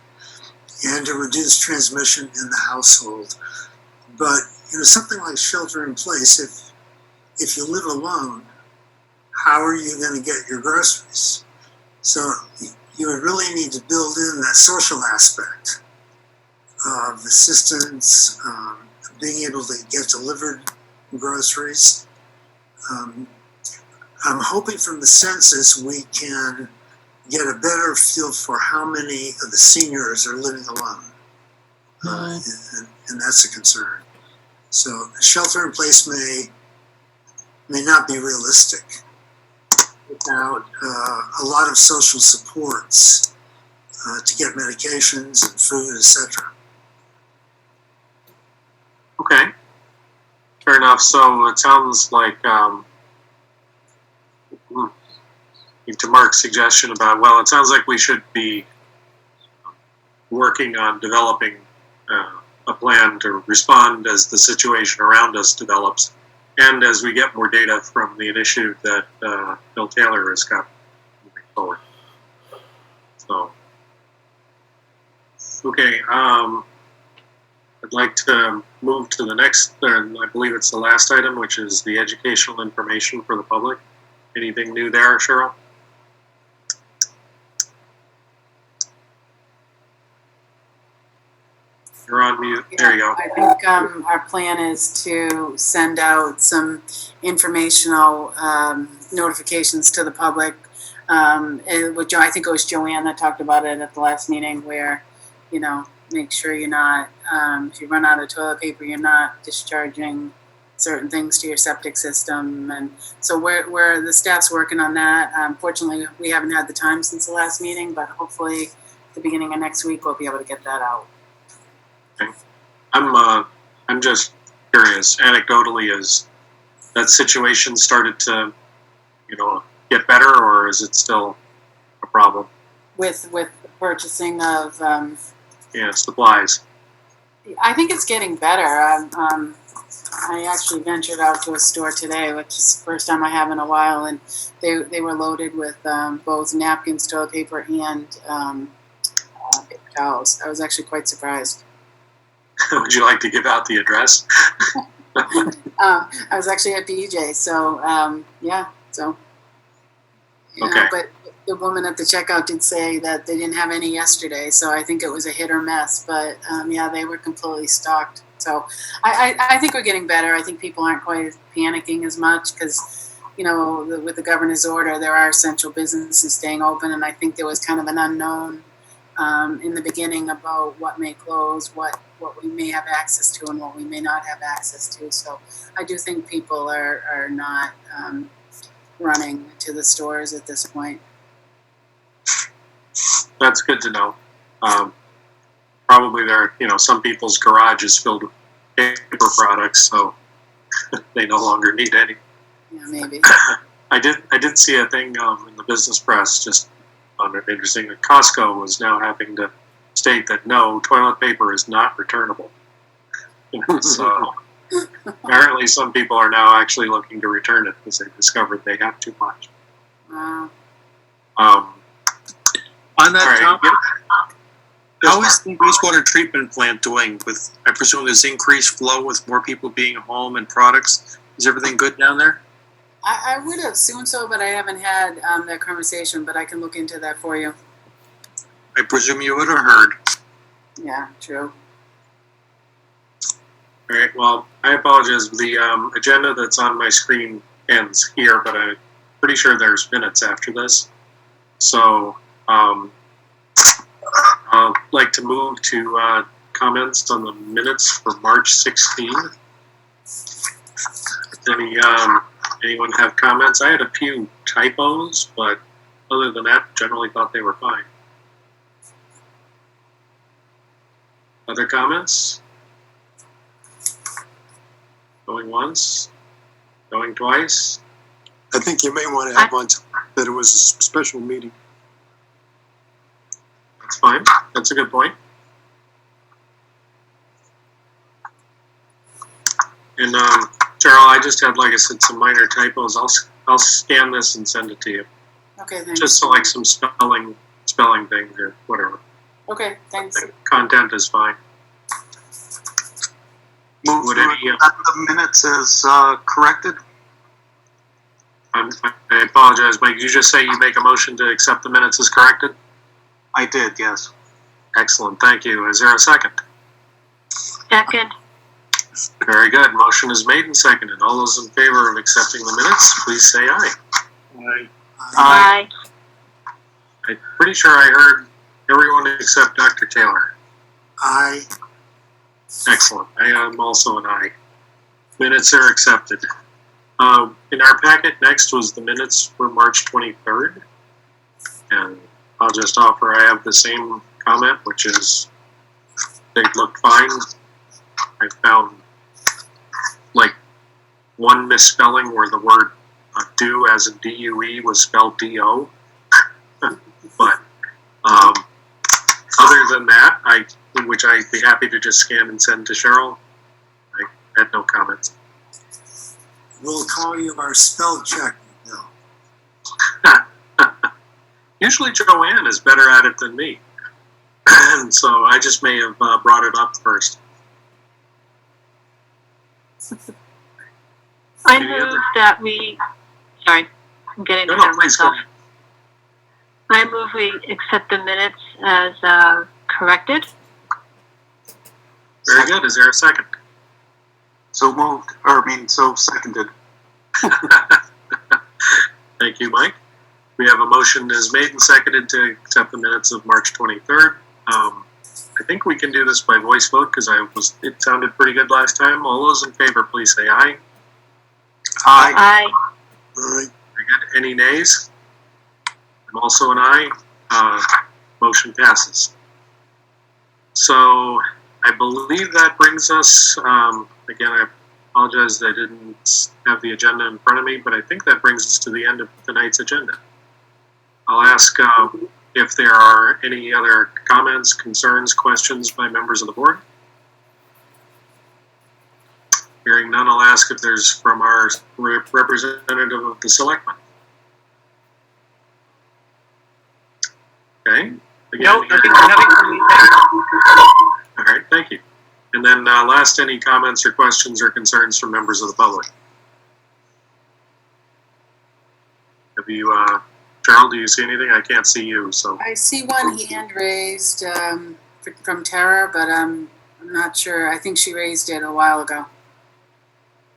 And to reduce transmission in the household. But something like shelter in place, if you live alone, how are you going to get your groceries? So you would really need to build in that social aspect of assistance, being able to get delivered groceries. I'm hoping from the census we can get a better feel for how many of the seniors are living alone. And that's a concern. So shelter in place may not be realistic without a lot of social supports to get medications and food, etc. Okay. Fair enough. So it sounds like, to Mark's suggestion about, well, it sounds like we should be working on developing a plan to respond as the situation around us develops, and as we get more data from the initiative that Bill Taylor has got moving forward. So, okay, I'd like to move to the next, and I believe it's the last item, which is the educational information for the public. Anything new there, Cheryl? You're on mute. There you go. I think our plan is to send out some informational notifications to the public. Which I think it was Joanne that talked about it at the last meeting, where, you know, make sure you're not, if you run out of toilet paper, you're not discharging certain things to your septic system. And so we're the staff's working on that. Fortunately, we haven't had the time since the last meeting, but hopefully at the beginning of next week, we'll be able to get that out. I'm just curious, anecdotally, is that situation started to, you know, get better, or is it still a problem? With the purchasing of, Supplies. I think it's getting better. I actually ventured out to a store today, which is the first time I have in a while, and they were loaded with both napkins, toilet paper, and paper towels. I was actually quite surprised. Would you like to give out the address? I was actually at BJ, so Okay. but the woman at the checkout did say that they didn't have any yesterday, so I think it was a hit or miss. But they were completely stocked. So I think we're getting better. I think people aren't quite panicking as much because, you know, with the governor's order, there are essential businesses staying open, and I think there was kind of an unknown in the beginning about what may close, what we may have access to, and what we may not have access to. So I do think people are not running to the stores at this point. That's good to know. Probably some people's garage is filled with paper products, so they no longer need any. Yeah, maybe. I did see a thing in the business press just on it interesting that Costco was now having to state that no, toilet paper is not returnable. So apparently some people are now actually looking to return it because they discovered they have too much. Wow. On that All right. topic, how is the wastewater treatment plant doing with, I presume there's increased flow with more people being home and products? Is everything good down there? I would assume so, but I haven't had that conversation, but I can look into that for you. I presume you would have heard. Yeah, true. All right, well, I apologize. The agenda that's on my screen ends here, but I'm pretty sure there's minutes after this. So I'd like to move to comments on the minutes for March 16th. Anyone have comments? I had a few typos, but other than that, generally thought they were fine. Other comments? Going once? Going twice? I think you may want to add one that it was a special meeting. That's fine. That's a good point. And Cheryl, I just had, like I said, some minor typos. I'll scan this and send it to you. Okay, thanks. Just so like some spelling things or whatever. Okay, thanks. The content is fine. Move Would to any, accept the minutes as corrected. I apologize, Mike. Did you just say you make a motion to accept the minutes as corrected? I did, yes. Excellent, thank you. Is there a second? Second. Very good. Motion is made and seconded. All those in favor of accepting the minutes, please say aye. Aye. I'm pretty sure I heard everyone except Dr. Taylor. I, Excellent. I am also an aye. Minutes are accepted. In our packet next was the minutes for March 23rd. And I'll just offer I have the same comment, which is they looked fine. I found like one misspelling where the word do as in D-U-E was spelled D-O. But other than that, which I'd be happy to just scan and send to Cheryl, I had no comments. we'll call you our spell check now. Usually Joanne is better at it than me. And so I just may have brought it up first. I Any move other- that sorry, I'm getting No, ahead of please go myself. ahead. I move we accept the minutes as corrected. Very good. Is there a second? So moved, or I mean, so seconded. Thank you, Mike. We have a motion is made and seconded to accept the minutes of March 23rd. I think we can do this by voice vote because it sounded pretty good last time. All those in favor, please say aye. Aye. Aye. All right, Very good. Any nays? I'm also an aye. Motion passes. So I believe that brings us, again, I apologize that I didn't have the agenda in front of me, but I think that brings us to the end of tonight's agenda. I'll ask if there are any other comments, concerns, questions by members of the board. Hearing none, I'll ask if there's from our representative of the selectmen. Okay. Again, Nope, nothing from me, thanks. all right, thank you. And then last, any comments or questions or concerns from members of the public? Have you, Charles, do you see anything? I can't see you, so. I see one hand raised from Tara, but I'm not sure. I think she raised it a while ago.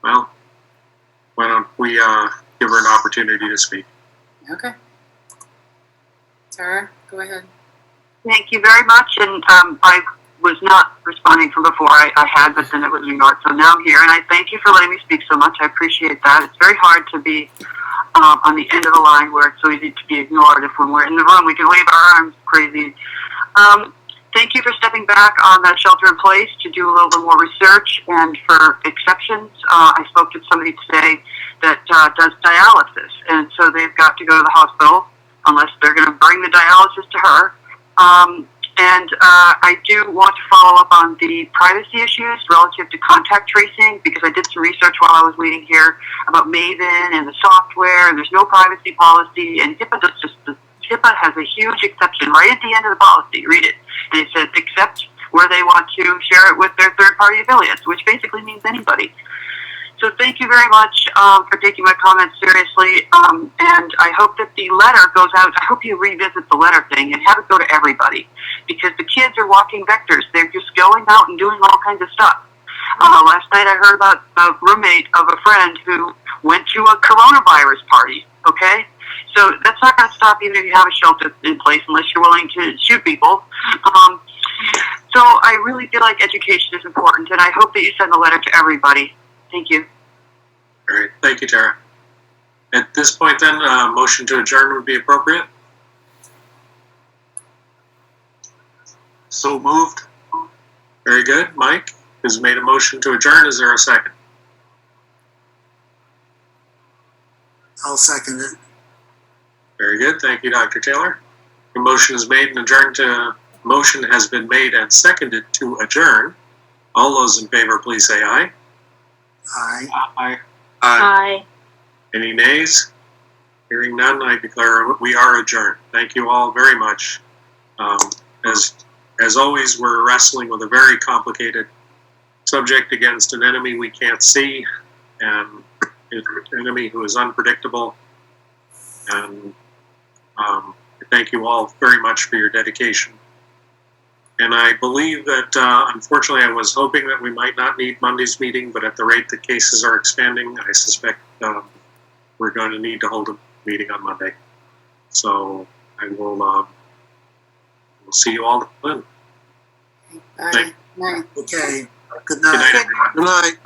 Well, why don't we give her an opportunity to speak? Okay. Tara, go ahead. Thank you very much, and I was not responding from before. I had, but then it was ignored, so now I'm here, and I thank you for letting me speak so much. I appreciate that. It's very hard to be on the end of the line where it's so easy to be ignored. If when we're in the room, we can wave our arms crazy. Thank you for stepping back on the shelter in place to do a little bit more research and for exceptions. I spoke to somebody today that does dialysis, and so they've got to go to the hospital unless they're going to bring the dialysis to her. I do want to follow up on the privacy issues relative to contact tracing because I did some research while I was waiting here about Maven and the software, and there's no privacy policy, and HIPAA has a huge exception right at the end of the policy. Read it, and it says except where they want to share it with their third-party affiliates, which basically means anybody. So thank you very much for taking my comments seriously, and I hope that the letter goes out. I hope you revisit the letter thing and have it go to everybody, because the kids are walking vectors. They're just going out and doing all kinds of stuff. Last night I heard about a roommate of a friend who went to a coronavirus party, okay? So that's not going to stop even if you have a shelter in place unless you're willing to shoot people. So I really feel like education is important, and I hope that you send the letter to everybody. Thank you. All right, thank you, Tara. At this point then, motion to adjourn would be appropriate. So moved. Very good. Mike has made a motion to adjourn. Is there a second? I'll second it. Very good. Thank you, Dr. Taylor. The motion is made and adjourned to, motion has been made and seconded to adjourn. All those in favor, please say aye. Aye. Aye. Aye. Any nays? Hearing none, I declare we are adjourned. Thank you all very much. As always, we're wrestling with a very complicated subject against an enemy we can't see, and an enemy who is unpredictable. And I thank you all very much for your dedication. And I believe that, unfortunately, I was hoping that we might not need Monday's meeting, but at the rate that cases are expanding, I suspect we're going to need to hold a meeting on Monday. So I will we'll see you all then. Bye. Night. Okay, good Good night, night. everyone. good night.